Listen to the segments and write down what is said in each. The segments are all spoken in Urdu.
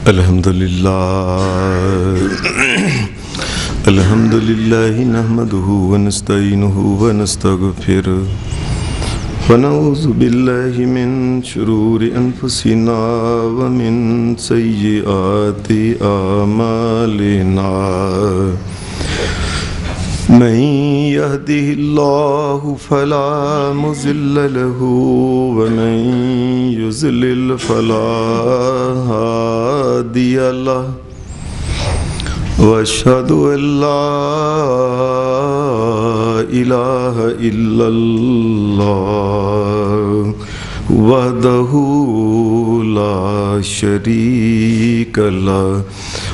الحمدللہ نحمده ونستعینه ونستغفره ونعوذ باللہ من شرور انفسنا ومن سیئات اعمالنا من يهده الله فلا مضل له ومن يضلل فلا هادي له واشهد ان لا اله الا الله وحده لا شريك له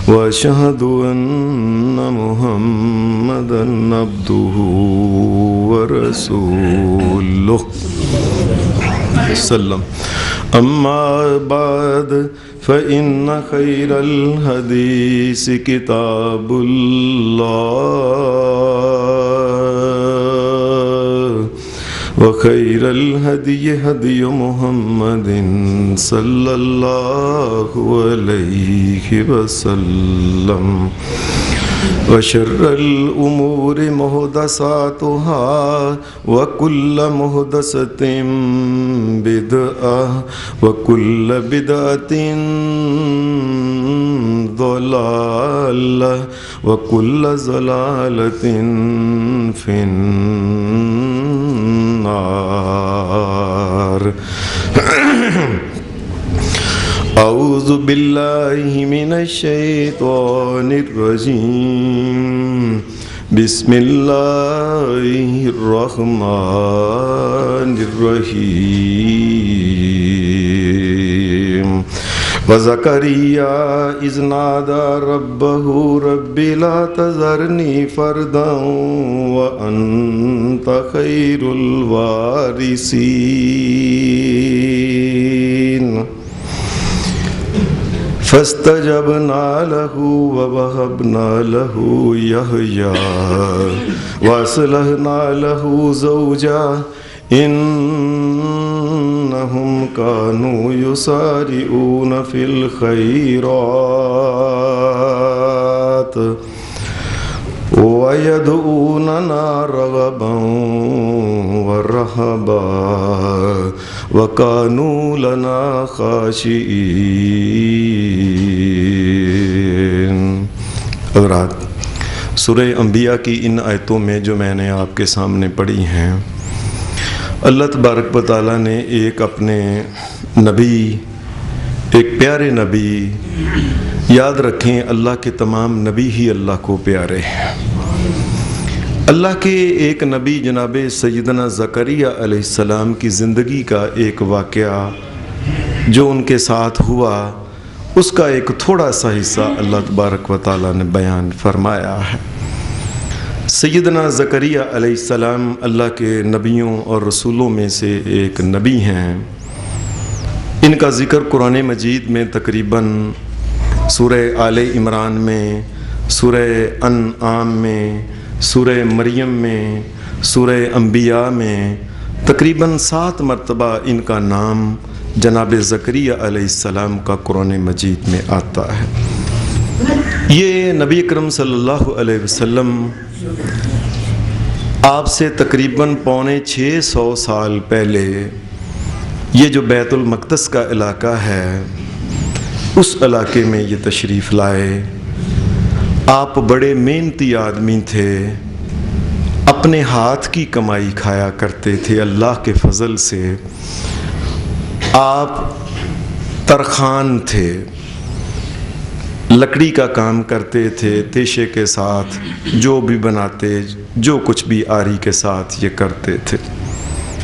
واشهد ان محمدا عبده ورسوله وسلم اما بعد فإن خير الحديث كتاب الله وخير الهدي هدي محمد صلى الله عليه وسلم وشر الأمور محدثاتها وكل محدثة بدعة وكل بدعة ضلالة وكل ضلالة في النار اعوذ باللہ من الشیطان الرجیم بسم اللہ الرحمن الرحیم وزکریا اذ نادى ربه رب لا تذرنی فردا وانت خیر الوارثین فاستجبنا له ووهبنا له يحيى واصلحنا له زوجا انهم كانوا يسارعون في الخيرات ويدعوننا رغبا ورهبا وَكَانُوا لَنَا خَاشِعِينَ۔ حضرات، سورہ انبیاء کی ان آیتوں میں جو میں نے آپ کے سامنے پڑھی ہیں، اللہ تبارک و تعالیٰ نے ایک اپنے نبی، ایک پیارے نبی، یاد رکھیں اللہ کے تمام نبی ہی اللہ کو پیارے ہیں، اللہ کے ایک نبی جناب سیدنا زکریا علیہ السلام کی زندگی کا ایک واقعہ جو ان کے ساتھ ہوا، اس کا ایک تھوڑا سا حصہ اللہ تبارک و تعالیٰ نے بیان فرمایا ہے۔ سیدنا زکریا علیہ السلام اللہ کے نبیوں اور رسولوں میں سے ایک نبی ہیں۔ ان کا ذکر قرآن مجید میں تقریباً سورہ آل عمران میں، سورہ انعام میں، سورہ مریم میں، سورہ انبیاء میں تقریباً 7 مرتبہ ان کا نام جناب زکریا علیہ السلام کا قرآن مجید میں آتا ہے۔ یہ نبی اکرم صلی اللہ علیہ وسلم آپ سے تقریباً 650 سال پہلے یہ جو بیت المقدس کا علاقہ ہے، اس علاقے میں یہ تشریف لائے۔ آپ بڑے محنتی آدمی تھے، اپنے ہاتھ کی کمائی کھایا کرتے تھے اللہ کے فضل سے۔ آپ ترخان تھے، لکڑی کا کام کرتے تھے، تیشے کے ساتھ جو بھی بناتے، جو کچھ بھی آری کے ساتھ یہ کرتے تھے۔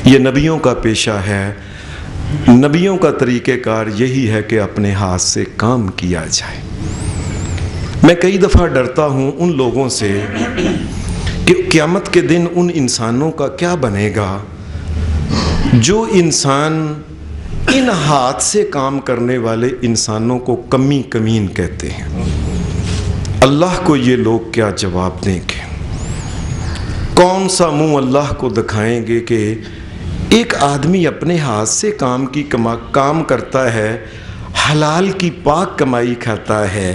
یہ نبیوں کا پیشہ ہے، نبیوں کا طریقہ کار یہی ہے کہ اپنے ہاتھ سے کام کیا جائے۔ میں کئی دفعہ ڈرتا ہوں ان لوگوں سے کہ قیامت کے دن ان انسانوں کا کیا بنے گا جو انسان ان ہاتھ سے کام کرنے والے انسانوں کو کمین کہتے ہیں۔ اللہ کو یہ لوگ کیا جواب دیں گے؟ کون سا منہ اللہ کو دکھائیں گے کہ ایک آدمی اپنے ہاتھ سے کام کرتا ہے، حلال کی پاک کمائی کھاتا ہے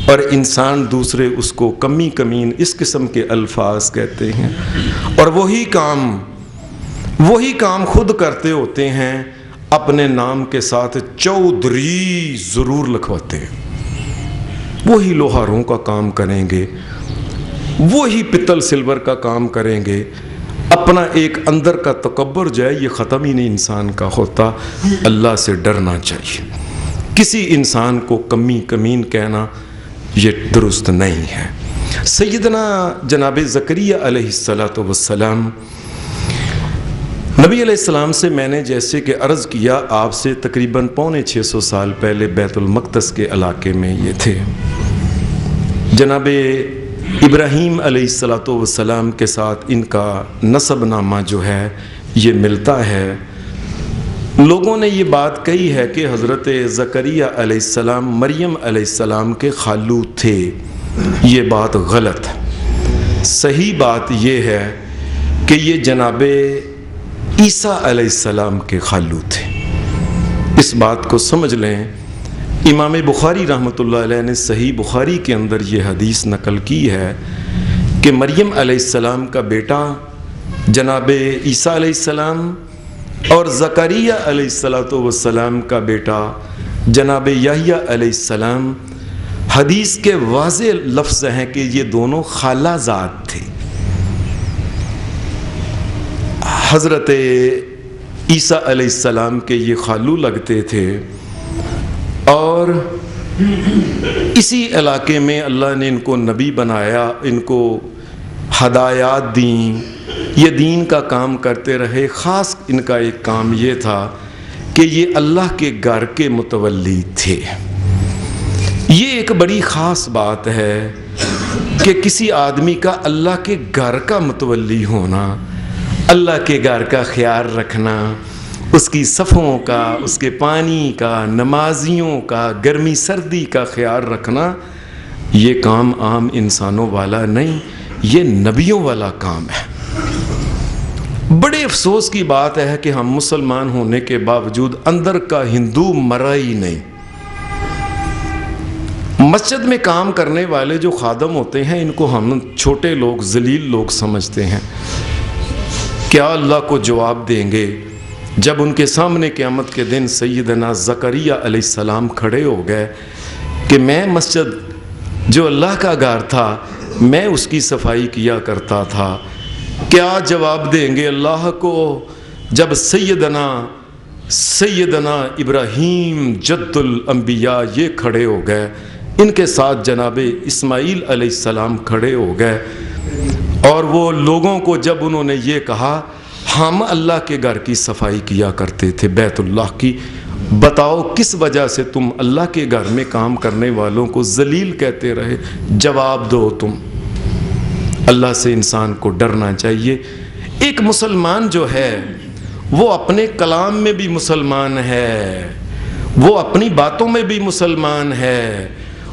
اور انسان دوسرے اس کو کمی کمین اس قسم کے الفاظ کہتے ہیں، اور وہی کام خود کرتے ہوتے ہیں، اپنے نام کے ساتھ چودھری ضرور لکھواتے ہیں، وہی لوہاروں کا کام کریں گے، وہی پتل سلور کا کام کریں گے، اپنا ایک اندر کا تکبر جو ہے یہ ختم ہی نہیں انسان کا ہوتا۔ اللہ سے ڈرنا چاہیے، کسی انسان کو کمی کمین کہنا یہ درست نہیں ہے۔ سیدنا جناب زکریا علیہ السلام، نبی علیہ السلام سے میں نے جیسے کہ عرض کیا آپ سے تقریباً 650 سال پہلے بیت المقدس کے علاقے میں یہ تھے۔ جناب ابراہیم علیہ السلام کے ساتھ ان کا نسب نامہ جو ہے یہ ملتا ہے۔ لوگوں نے یہ بات کہی ہے کہ حضرت زکریا علیہ السلام مریم علیہ السلام کے خالو تھے، یہ بات غلط ہے۔ صحیح بات یہ ہے کہ یہ جناب عیسیٰ علیہ السلام کے خالو تھے۔ اس بات کو سمجھ لیں، امام بخاری رحمۃ اللہ علیہ نے صحیح بخاری کے اندر یہ حدیث نقل کی ہے کہ مریم علیہ السلام کا بیٹا جناب عیسیٰ علیہ السلام اور زکریا علیہ السلام کا بیٹا جناب یحییٰ علیہ السلام، حدیث کے واضح لفظ ہیں کہ یہ دونوں خالہ زاد تھے۔ حضرت عیسیٰ علیہ السلام کے یہ خالو لگتے تھے، اور اسی علاقے میں اللہ نے ان کو نبی بنایا، ان کو ہدایات دیں، یہ دین کا کام کرتے رہے۔ خاص ان کا ایک کام یہ تھا کہ یہ اللہ کے گھر کے متولی تھے۔ یہ ایک بڑی خاص بات ہے کہ کسی آدمی کا اللہ کے گھر کا متولی ہونا، اللہ کے گھر کا خیال رکھنا، اس کی صفوں کا، اس کے پانی کا، نمازیوں کا، گرمی سردی کا خیال رکھنا، یہ کام عام انسانوں والا نہیں، یہ نبیوں والا کام ہے۔ بڑے افسوس کی بات ہے کہ ہم مسلمان ہونے کے باوجود اندر کا ہندو مرا ہی نہیں۔ مسجد میں کام کرنے والے جو خادم ہوتے ہیں ان کو ہم چھوٹے لوگ، ذلیل لوگ سمجھتے ہیں۔ کیا اللہ کو جواب دیں گے جب ان کے سامنے قیامت کے دن سیدنا زکریا علیہ السلام کھڑے ہو گئے کہ میں مسجد جو اللہ کا گھر تھا میں اس کی صفائی کیا کرتا تھا؟ کیا جواب دیں گے اللہ کو جب سیدنا ابراہیم جد الانبیاء یہ کھڑے ہو گئے، ان کے ساتھ جناب اسماعیل علیہ السلام کھڑے ہو گئے، اور وہ لوگوں کو جب انہوں نے یہ کہا ہم اللہ کے گھر کی صفائی کیا کرتے تھے، بیت اللہ کی، بتاؤ کس وجہ سے تم اللہ کے گھر میں کام کرنے والوں کو ذلیل کہتے رہے؟ جواب دو تم۔ اللہ سے انسان کو ڈرنا چاہیے۔ ایک مسلمان جو ہے وہ اپنے کلام میں بھی مسلمان ہے، وہ اپنی باتوں میں بھی مسلمان ہے،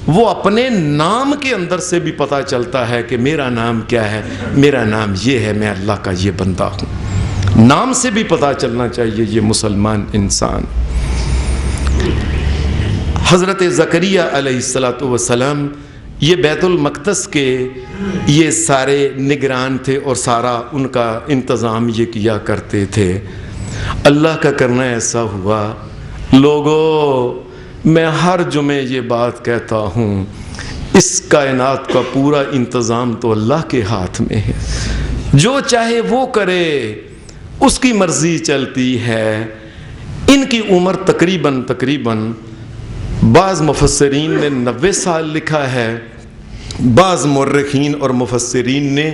وہ اپنے نام کے اندر سے بھی پتہ چلتا ہے کہ میرا نام کیا ہے، میرا نام یہ ہے، میں اللہ کا یہ بندہ ہوں۔ نام سے بھی پتہ چلنا چاہیے یہ مسلمان انسان۔ حضرت زکریا علیہ السلام یہ بیت المقدس کے یہ سارے نگران تھے اور سارا ان کا انتظام یہ کیا کرتے تھے۔ اللہ کا کرنا ایسا ہوا، لوگوں میں ہر جمعے یہ بات کہتا ہوں، اس کائنات کا پورا انتظام تو اللہ کے ہاتھ میں ہے، جو چاہے وہ کرے، اس کی مرضی چلتی ہے۔ ان کی عمر تقریباً بعض مفسرین نے 90 سال لکھا ہے، بعض مورخین اور مفسرین نے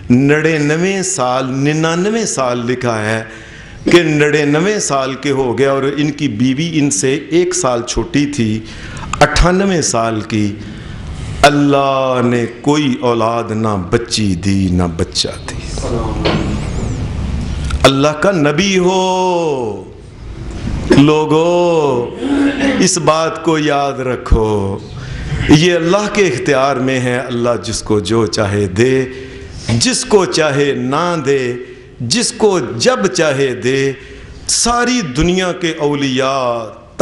99 سال لکھا ہے کہ 99 سال کے ہو گیا، اور ان کی بیوی ان سے 1 سال چھوٹی تھی، 98 سال کی۔ اللہ نے کوئی اولاد نہ بچی دی نہ بچہ دی۔ اللہ کا نبی ہو، لوگوں اس بات کو یاد رکھو، یہ اللہ کے اختیار میں ہے۔ اللہ جس کو جو چاہے دے، جس کو چاہے نہ دے، جس کو جب چاہے دے۔ ساری دنیا کے اولیاء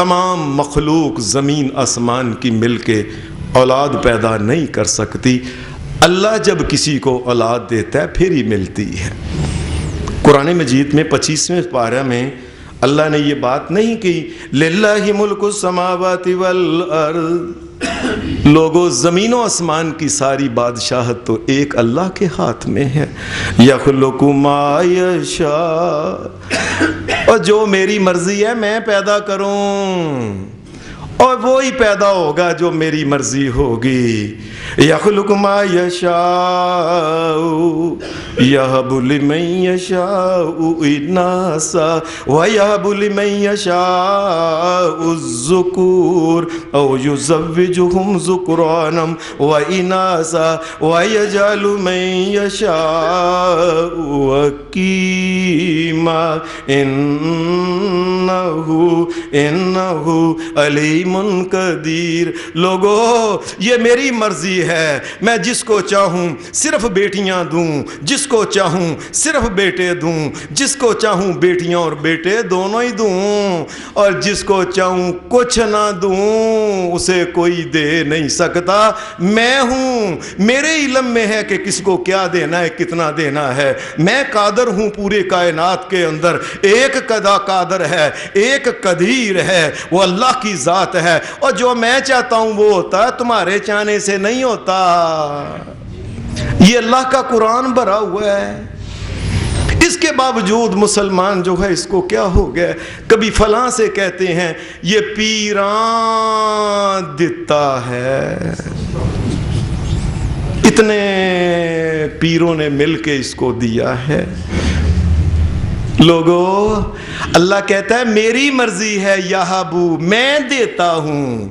تمام مخلوق زمین آسمان کی مل کے اولاد پیدا نہیں کر سکتی. اللہ جب کسی کو اولاد دیتا ہے پھر ہی ملتی ہے. قرآن مجید میں 25ویں پارہ میں اللہ نے یہ بات نہیں کی للہ ملک السماوات والارض. لوگوں زمین و آسمان کی ساری بادشاہت تو ایک اللہ کے ہاتھ میں ہے. یخلق ما یشاء، اور جو میری مرضی ہے میں پیدا کروں، اور وہی پیدا ہوگا جو میری مرضی ہوگی. یخلق ما یشاء یہب لمن یشاء اناسا ویہب لمن یشاء الذکور او یزوجہم ذکرانا واناسا ویجعل من یشاء حکیما انہ علیم قدیر. لوگو یہ میری مرضی ہے، میں جس کو چاہوں صرف بیٹیاں دوں، جس کو چاہوں صرف بیٹے دوں، جس کو چاہوں بیٹیاں اور بیٹے دونوں ہی دوں، اور جس کو چاہوں کچھ نہ دوں اسے کوئی دے نہیں سکتا. میں ہوں، میرے علم میں ہے کہ کس کو کیا دینا ہے، کتنا دینا ہے. میں قادر ہوں پورے کائنات کے اندر. ایک قادر ہے، ایک قدیر ہے، وہ اللہ کی ذات ہے، اور جو میں چاہتا ہوں وہ ہوتا ہے، تمہارے چاہنے سے نہیں ہوتا. یہ اللہ کا قرآن بھرا ہوا ہے. اس کے باوجود مسلمان جو ہے اس کو کیا ہو گیا، کبھی فلاں سے کہتے ہیں یہ پیران دیتا ہے. اتنے پیروں نے مل کے اس کو دیا ہے. لوگو اللہ کہتا ہے میری مرضی ہے یہابو، میں دیتا ہوں،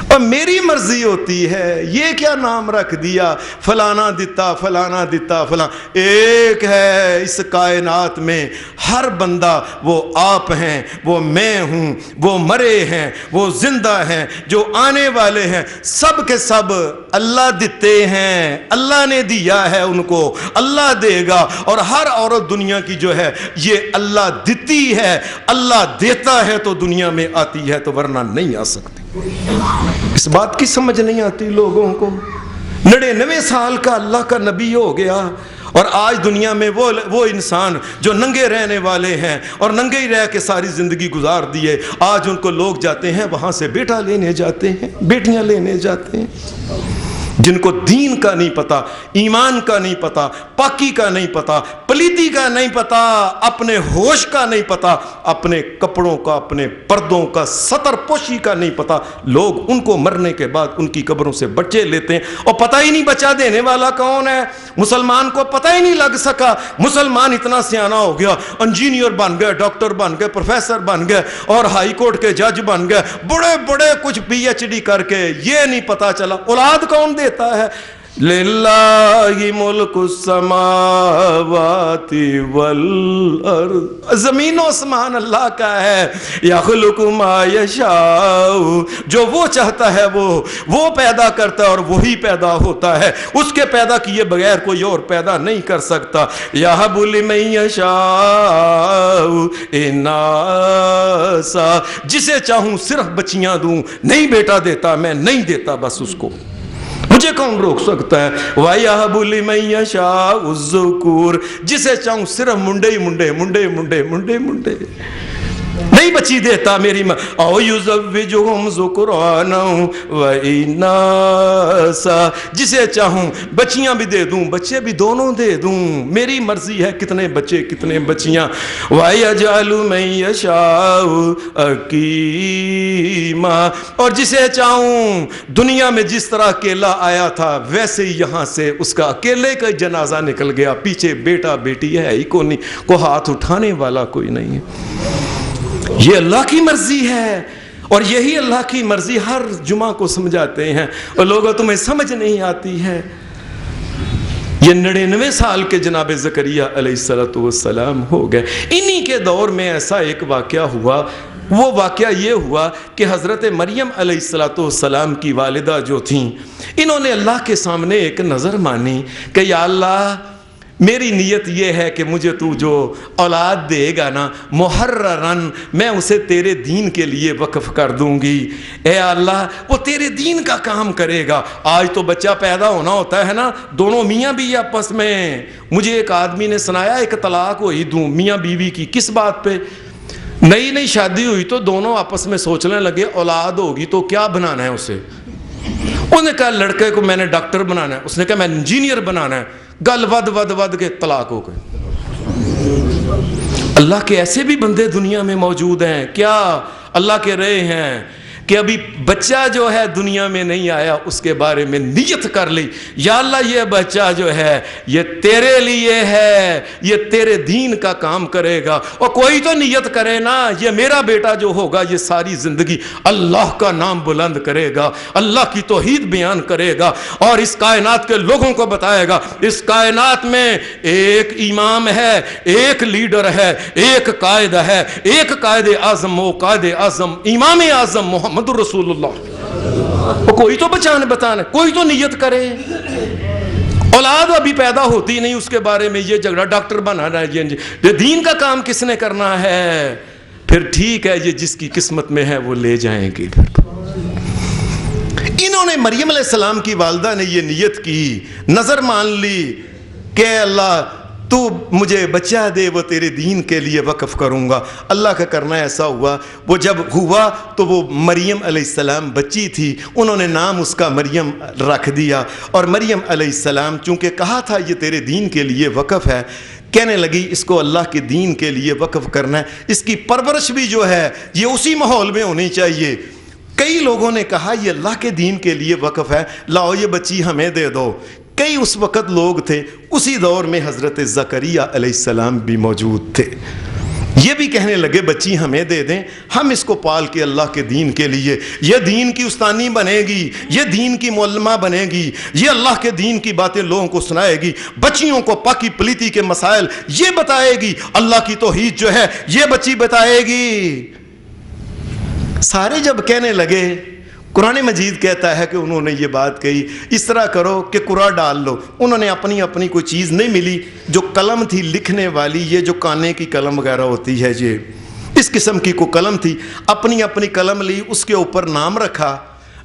اور میری مرضی ہوتی ہے. یہ کیا نام رکھ دیا، فلانا دیتا فلانا دیتا فلاں. ایک ہے اس کائنات میں، ہر بندہ وہ آپ ہیں، وہ میں ہوں، وہ مرے ہیں، وہ زندہ ہیں، جو آنے والے ہیں، سب کے سب اللہ دیتے ہیں. اللہ نے دیا ہے ان کو، اللہ دے گا. اور ہر عورت دنیا کی جو ہے یہ اللہ دیتی ہے. اللہ دیتا ہے تو دنیا میں آتی ہے، تو ورنہ نہیں آ سکتی. اس بات کی سمجھ نہیں آتی لوگوں کو. 99 سال کا اللہ کا نبی ہو گیا، اور آج دنیا میں وہ انسان جو ننگے رہنے والے ہیں اور ننگے ہی رہ کے ساری زندگی گزار دیے، آج ان کو لوگ جاتے ہیں وہاں سے بیٹا لینے جاتے ہیں، بیٹیاں لینے جاتے ہیں. جن کو دین کا نہیں پتا، ایمان کا نہیں پتا، پاکی کا نہیں پتا، پلیتی کا نہیں پتا، اپنے ہوش کا نہیں پتا، اپنے کپڑوں کا، اپنے پردوں کا، ستر پوشی کا نہیں پتا، لوگ ان کو مرنے کے بعد ان کی قبروں سے بچے لیتے ہیں، اور پتہ ہی نہیں بچا دینے والا کون ہے. مسلمان کو پتہ ہی نہیں لگ سکا. مسلمان اتنا سیانا ہو گیا، انجینئر بن گئے، ڈاکٹر بن گئے، پروفیسر بن گئے، اور ہائی کورٹ کے جج بن گئے، بڑے بڑے کچھ پی ایچ ڈی کر کے. یہ نہیں پتا چلا اولاد کون دیتا ہے. للہ ملک السماوات والارض، زمین و آسمان اللہ کا ہے. یخلق ما یشاء، جو وہ چاہتا ہے وہ پیدا کرتا ہے، اور وہی پیدا ہوتا ہے. اس کے پیدا کیے بغیر کوئی اور پیدا نہیں کر سکتا. یہب لمن یشاء اناسا، جسے چاہوں صرف بچیاں دوں، نہیں بیٹا دیتا، میں نہیں دیتا بس اس کو. مجھے کون روک سکتا ہے. وَيَهَبُ لِمَن يَشَاءُ الذُّكُورَ، جسے چاہوں صرف منڈے ہی منڈے منڈے منڈے منڈے منڈے، نہیں بچی دیتا میری ماں. او یزوجہم ذکرانا واناسا، جسے چاہوں بچیاں بھی دے دوں، بچے بھی دونوں دے دوں. میری مرضی ہے کتنے بچے کتنے بچیاں. وَيَجْعَلُ مَن يَشَاءُ حَکِیمًا، اور جسے چاہوں دنیا میں جس طرح اکیلا آیا تھا ویسے ہی یہاں سے اس کا اکیلے کا جنازہ نکل گیا. پیچھے بیٹا بیٹی ہے ہی کوئی نہیں، کو ہاتھ اٹھانے والا کوئی نہیں ہے. یہ اللہ کی مرضی ہے، اور یہی اللہ کی مرضی ہر جمعہ کو سمجھاتے ہیں، اور لوگوں تمہیں سمجھ نہیں آتی ہے. یہ 99 سال کے جناب زکریا علیہ السلام ہو گئے. انہی کے دور میں ایسا ایک واقعہ ہوا. وہ واقعہ یہ ہوا کہ حضرت مریم علیہ السلام کی والدہ جو تھیں، انہوں نے اللہ کے سامنے ایک نظر مانی کہ یا اللہ میری نیت یہ ہے کہ مجھے تو جو اولاد دے گا نا محررن، میں اسے تیرے دین کے لیے وقف کر دوں گی۔ اے اللہ وہ تیرے دین کا کام کرے گا۔ آج تو بچہ پیدا ہونا ہوتا ہے نا، دونوں میاں بھی آپس میں، مجھے ایک آدمی نے سنایا ایک طلاق ہوئی دوں میاں بیوی کی، کس بات پہ؟ نئی نئی شادی ہوئی تو دونوں آپس میں سوچنے لگے اولاد ہوگی تو کیا بنانا ہے اسے۔ انہوں نے کہا لڑکے کو میں نے ڈاکٹر بنانا ہے، اس نے کہا میں انجینئر بنانا ہے، گل ود کے طلاق ہو گئے۔ اللہ کے ایسے بھی بندے دنیا میں موجود ہیں، کیا اللہ کے رہے ہیں کہ ابھی بچہ جو ہے دنیا میں نہیں آیا، اس کے بارے میں نیت کر لی یا اللہ یہ بچہ جو ہے یہ تیرے لیے ہے، یہ تیرے دین کا کام کرے گا۔ اور کوئی تو نیت کرے نا یہ میرا بیٹا جو ہوگا یہ ساری زندگی اللہ کا نام بلند کرے گا، اللہ کی توحید بیان کرے گا اور اس کائنات کے لوگوں کو بتائے گا اس کائنات میں ایک امام ہے، ایک لیڈر ہے، ایک قائد ہے، ایک قائد اعظم، وہ قائد اعظم امام اعظم محمد رسول اللہ۔ کوئی تو بتانا، کوئی تو نیت کرے۔ اولاد ابھی پیدا ہوتی نہیں، اس کے بارے میں یہ جھگڑا ڈاکٹر بنانا ہے، یہ دین کا کام کس نے کرنا ہے؟ پھر ٹھیک ہے یہ جس کی قسمت میں ہے وہ لے جائیں گے۔ انہوں نے مریم علیہ السلام کی والدہ نے یہ نیت کی، نظر مان لی کہ اللہ تو مجھے بچہ دے، وہ تیرے دین کے لیے وقف کروں گا۔ اللہ کا کرنا ایسا ہوا، وہ جب ہوا تو وہ مریم علیہ السلام بچی تھی، انہوں نے نام اس کا مریم رکھ دیا۔ اور مریم علیہ السلام چونکہ کہا تھا یہ تیرے دین کے لیے وقف ہے، کہنے لگی اس کو اللہ کے دین کے لیے وقف کرنا ہے، اس کی پرورش بھی جو ہے یہ اسی ماحول میں ہونی چاہیے۔ کئی لوگوں نے کہا یہ اللہ کے دین کے لیے وقف ہے، لاؤ یہ بچی ہمیں دے دو۔ کئی اس وقت لوگ تھے، اسی دور میں حضرت زکریا علیہ السلام بھی موجود تھے، یہ بھی کہنے لگے بچی ہمیں دے دیں، ہم اس کو پال کے اللہ کے دین کے لیے، یہ دین کی استانی بنے گی، یہ دین کی معلمہ بنے گی، یہ اللہ کے دین کی باتیں لوگوں کو سنائے گی، بچیوں کو پاکی پلیتی کے مسائل یہ بتائے گی، اللہ کی توحید جو ہے یہ بچی بتائے گی۔ سارے جب کہنے لگے، قرآن مجید کہتا ہے کہ انہوں نے یہ بات کہی اس طرح کرو کہ قرآ ڈال لو۔ انہوں نے اپنی کوئی چیز نہیں ملی، جو قلم تھی لکھنے والی، یہ جو کانے کی قلم وغیرہ ہوتی ہے، یہ اس قسم کی کوئی قلم تھی، اپنی قلم لی، اس کے اوپر نام رکھا،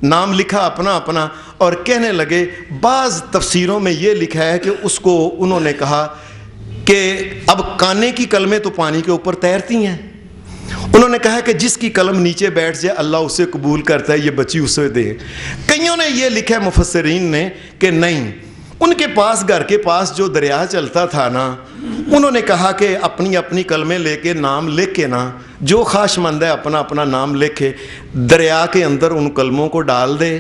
نام لکھا اپنا اور کہنے لگے۔ بعض تفسیروں میں یہ لکھا ہے کہ اس کو انہوں نے کہا کہ اب کانے کی قلمیں تو پانی کے اوپر تیرتی ہیں، انہوں نے کہا کہ جس کی قلم نیچے بیٹھ جائے اللہ اسے قبول کرتا ہے، یہ بچی اسے دے۔ کئیوں نے یہ لکھا ہے مفسرین نے کہ نہیں، ان کے پاس گھر کے پاس جو دریا چلتا تھا نا، انہوں نے کہا کہ اپنی قلمیں لے کے نام لکھ کے نا، جو خواہش مند ہے اپنا نام لکھے، دریا کے اندر ان قلموں کو ڈال دے۔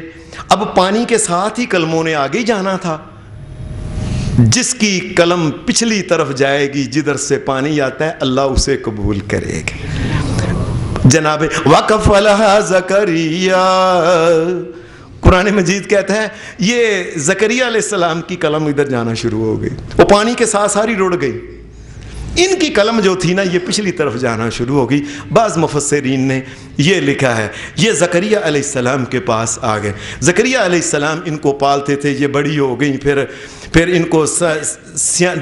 اب پانی کے ساتھ ہی قلموں نے آگے جانا تھا، جس کی قلم پچھلی طرف جائے گی جدھر سے پانی آتا ہے اللہ اسے قبول کرے گا۔ جناب وقف لہا زکریا، قرآن مجید کہتا ہے یہ زکریا علیہ السلام کی قلم ادھر جانا شروع ہو گئی، وہ پانی کے ساتھ ساری رڑ گئی، ان کی قلم جو تھی نا یہ پچھلی طرف جانا شروع ہو گئی۔ بعض مفسرین نے یہ لکھا ہے یہ زکریا علیہ السلام کے پاس آ گئے، زکریا علیہ السلام ان کو پالتے تھے، یہ بڑی ہو گئیں، پھر ان کو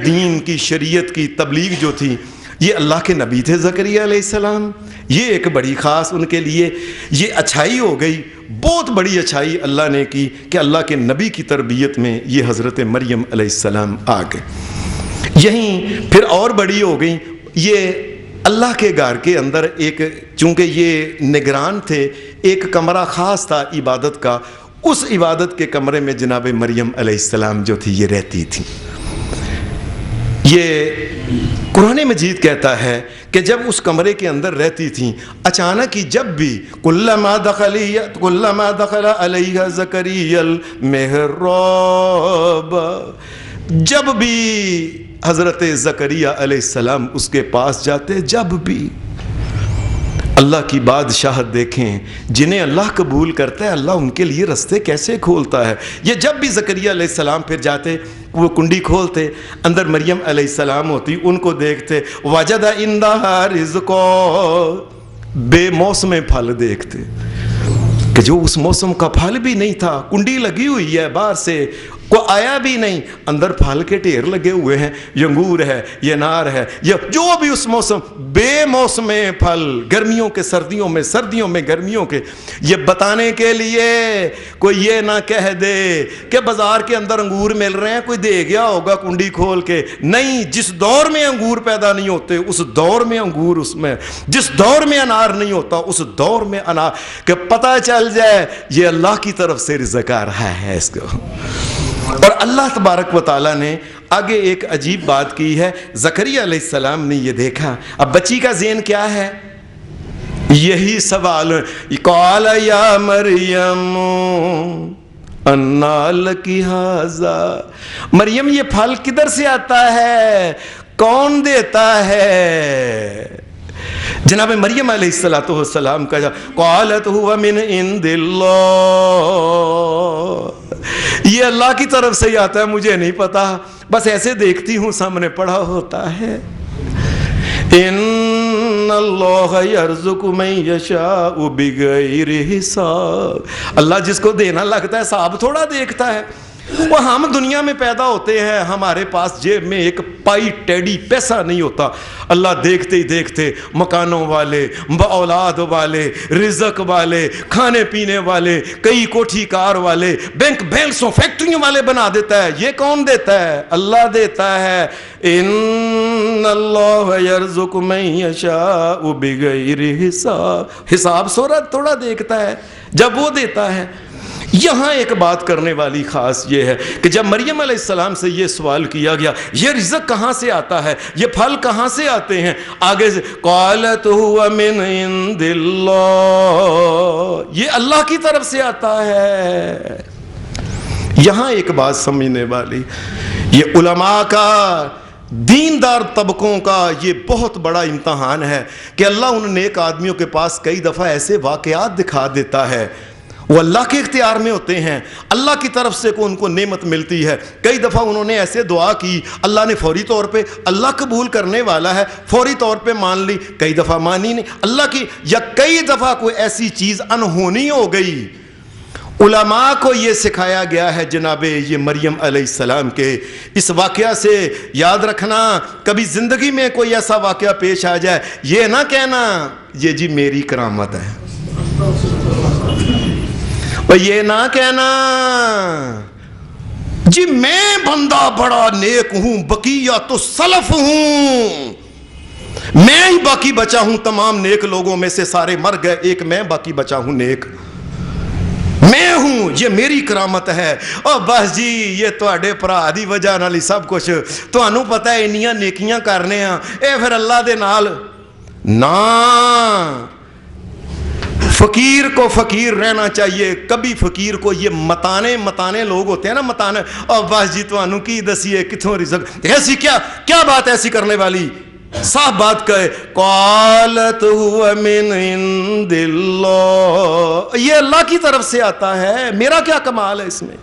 دین کی شریعت کی تبلیغ جو تھی، یہ اللہ کے نبی تھے زکریا علیہ السلام، یہ ایک بڑی خاص ان کے لیے یہ اچھائی ہو گئی، بہت بڑی اچھائی اللہ نے کی کہ اللہ کے نبی کی تربیت میں یہ حضرت مریم علیہ السلام آ گئے۔ یہیں پھر اور بڑی ہو گئی، یہ اللہ کے گھر کے اندر ایک، چونکہ یہ نگران تھے، ایک کمرہ خاص تھا عبادت کا، اس عبادت کے کمرے میں جناب مریم علیہ السلام جو تھی یہ رہتی تھی۔ یہ قرآن مجید کہتا ہے کہ جب اس کمرے کے اندر رہتی تھیں، اچانک ہی جب بھی کلما دخل علیہ زکریا المحراب، جب بھی حضرت زکریا علیہ السلام اس کے پاس جاتے، جب بھی اللہ کی بادشاہت دیکھیں، جنہیں اللہ قبول کرتا ہے اللہ ان کے لیے رستے کیسے کھولتا ہے۔ یہ جب بھی زکریا علیہ السلام پھر جاتے، وہ کنڈی کھولتے، اندر مریم علیہ السلام ہوتی، ان کو دیکھتے، وجد عندہا رزقا، بے موسم پھل دیکھتے کہ جو اس موسم کا پھل بھی نہیں تھا، کنڈی لگی ہوئی ہے، باہر سے وہ آیا بھی نہیں، اندر پھل کے ڈھیر لگے ہوئے ہیں، یہ انگور ہے، یہ انار ہے، یہ جو بھی اس موسم، بے موسم پھل، گرمیوں کے سردیوں میں، سردیوں میں گرمیوں کے، یہ بتانے کے لیے کوئی یہ نہ کہہ دے کہ بازار کے اندر انگور مل رہے ہیں، کوئی دے گیا ہوگا کنڈی کھول کے، نہیں، جس دور میں انگور پیدا نہیں ہوتے اس دور میں انگور اس میں، جس دور میں انار نہیں ہوتا اس دور میں انار، کہ پتہ چل جائے یہ اللہ کی طرف سے رزق آ رہا ہے اس کو۔ اور اللہ تبارک و تعالیٰ نے آگے ایک عجیب بات کی ہے، زکریا علیہ السلام نے یہ دیکھا، اب بچی کا ذہن کیا ہے؟ یہی سوال، قال یا مریم انا لکی ھذا، مریم یہ پھل کدھر سے آتا ہے، کون دیتا ہے؟ جناب مریم علیہ السلام کا قالت هو من عند اللہ، یہ اللہ کی طرف سے ہی آتا ہے، مجھے نہیں پتا، بس ایسے دیکھتی ہوں سامنے پڑھا ہوتا ہے، ان اللہ یرزق من یشاء بغیر حساب، اللہ جس کو دینا لگتا ہے حساب تھوڑا دیکھتا ہے۔ وہ ہم دنیا میں پیدا ہوتے ہیں، ہمارے پاس جیب میں ایک پائی ٹیڈی پیسہ نہیں ہوتا، اللہ دیکھتے ہی دیکھتے مکانوں والے، اولاد والے، رزق والے، کھانے پینے والے، کئی کوٹھی کار والے، بینک بیلنسوں فیکٹریوں والے بنا دیتا ہے۔ یہ کون دیتا ہے؟ اللہ دیتا ہے۔ ان اللہ یرزق من یشاء بغیر حساب، حساب صورت تھوڑا دیکھتا ہے جب وہ دیتا ہے۔ یہاں ایک بات کرنے والی خاص یہ ہے کہ جب مریم علیہ السلام سے یہ سوال کیا گیا یہ رزق کہاں سے آتا ہے، یہ پھل کہاں سے آتے ہیں، آگے سے قالت هو من عند اللہ، یہ اللہ کی طرف سے آتا ہے۔ یہاں ایک بات سمجھنے والی، یہ علماء کا، دیندار طبقوں کا یہ بہت بڑا امتحان ہے کہ اللہ ان نیک آدمیوں کے پاس کئی دفعہ ایسے واقعات دکھا دیتا ہے، وہ اللہ کے اختیار میں ہوتے ہیں، اللہ کی طرف سے ان کو نعمت ملتی ہے۔ کئی دفعہ انہوں نے ایسے دعا کی، اللہ نے فوری طور پہ، اللہ قبول کرنے والا ہے، فوری طور پہ مان لی، کئی دفعہ مانی نہیں اللہ کی، یا کئی دفعہ کوئی ایسی چیز انہونی ہو گئی۔ علماء کو یہ سکھایا گیا ہے جناب یہ مریم علیہ السلام کے اس واقعہ سے یاد رکھنا، کبھی زندگی میں کوئی ایسا واقعہ پیش آ جائے یہ نہ کہنا یہ جی میری کرامت ہے، اور یہ نہ کہنا جی میں بندہ بڑا نیک ہوں، بقیہ تو سلف ہوں، میں ہی باقی بچا ہوں، تمام نیک لوگوں میں سے سارے مر گئے، ایک میں باقی بچا ہوں نیک، میں ہوں، یہ میری کرامت ہے۔ اور بس جی یہ تواڈے بھرا دی وجہ نال سب کچھ، تانوں پتہ ہے انیاں نیکیاں کرنے ہاں، اے پھر اللہ دے نال نہ، فقیر کو فقیر رہنا چاہیے۔ کبھی فقیر کو یہ متانے لوگ ہوتے ہیں نا، متانے، اور بس جی تانوں کی دسیے کتھوں رزق، ایسی کیا بات ایسی کرنے والی، صاف بات کہے قالت هو من عند اللہ، یہ اللہ کی طرف سے آتا ہے، میرا کیا کمال ہے اس میں،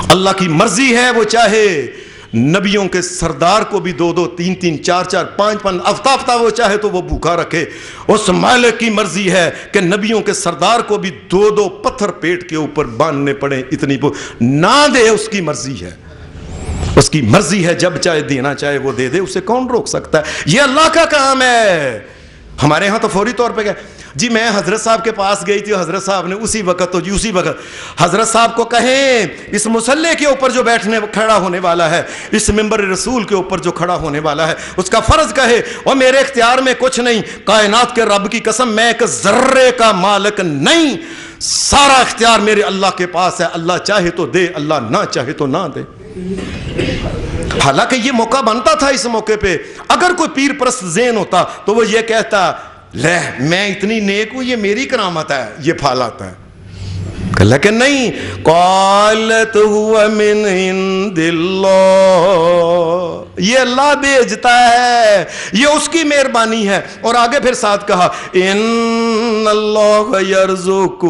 اللہ کی مرضی ہے، وہ چاہے نبیوں کے سردار کو بھی 2 3 3 4 5 ہفتہ وہ چاہے تو وہ بھوکا رکھے، اس مالک کی مرضی ہے کہ نبیوں کے سردار کو بھی 2 پتھر پیٹ کے اوپر باندھنے پڑے، اتنی نہ دے، اس کی مرضی ہے، اس کی مرضی ہے، جب چاہے دینا چاہے وہ دے دے، اسے کون روک سکتا ہے، یہ اللہ کا کام ہے۔ ہمارے ہاں تو فوری طور پہ جی میں حضرت صاحب کے پاس گئی تھی، حضرت صاحب نے اسی وقت تو جی اسی وقت حضرت صاحب کو کہیں اس مصلی کے اوپر جو کھڑا ہونے والا ہے، اس منبر رسول کے اوپر جو کھڑا ہونے والا ہے، اس کا فرض کہے اور میرے اختیار میں کچھ نہیں، کائنات کے رب کی قسم میں ایک ذرے کا مالک نہیں، سارا اختیار میرے اللہ کے پاس ہے، اللہ چاہے تو دے، اللہ نہ چاہے تو نہ دے۔ حالانکہ یہ موقع بنتا تھا، اس موقع پہ اگر کوئی پیر پرست ذہن ہوتا تو وہ یہ کہتا لے میں اتنی نیک ہوں، یہ میری کرامت ہے، یہ پھل آتا ہے، لیکن نہیں، قالت هو من عند اللہ، یہ اللہ بھیجتا ہے، یہ اس کی مہربانی ہے۔ اور آگے پھر ساتھ کہا ان اللہ یرزق،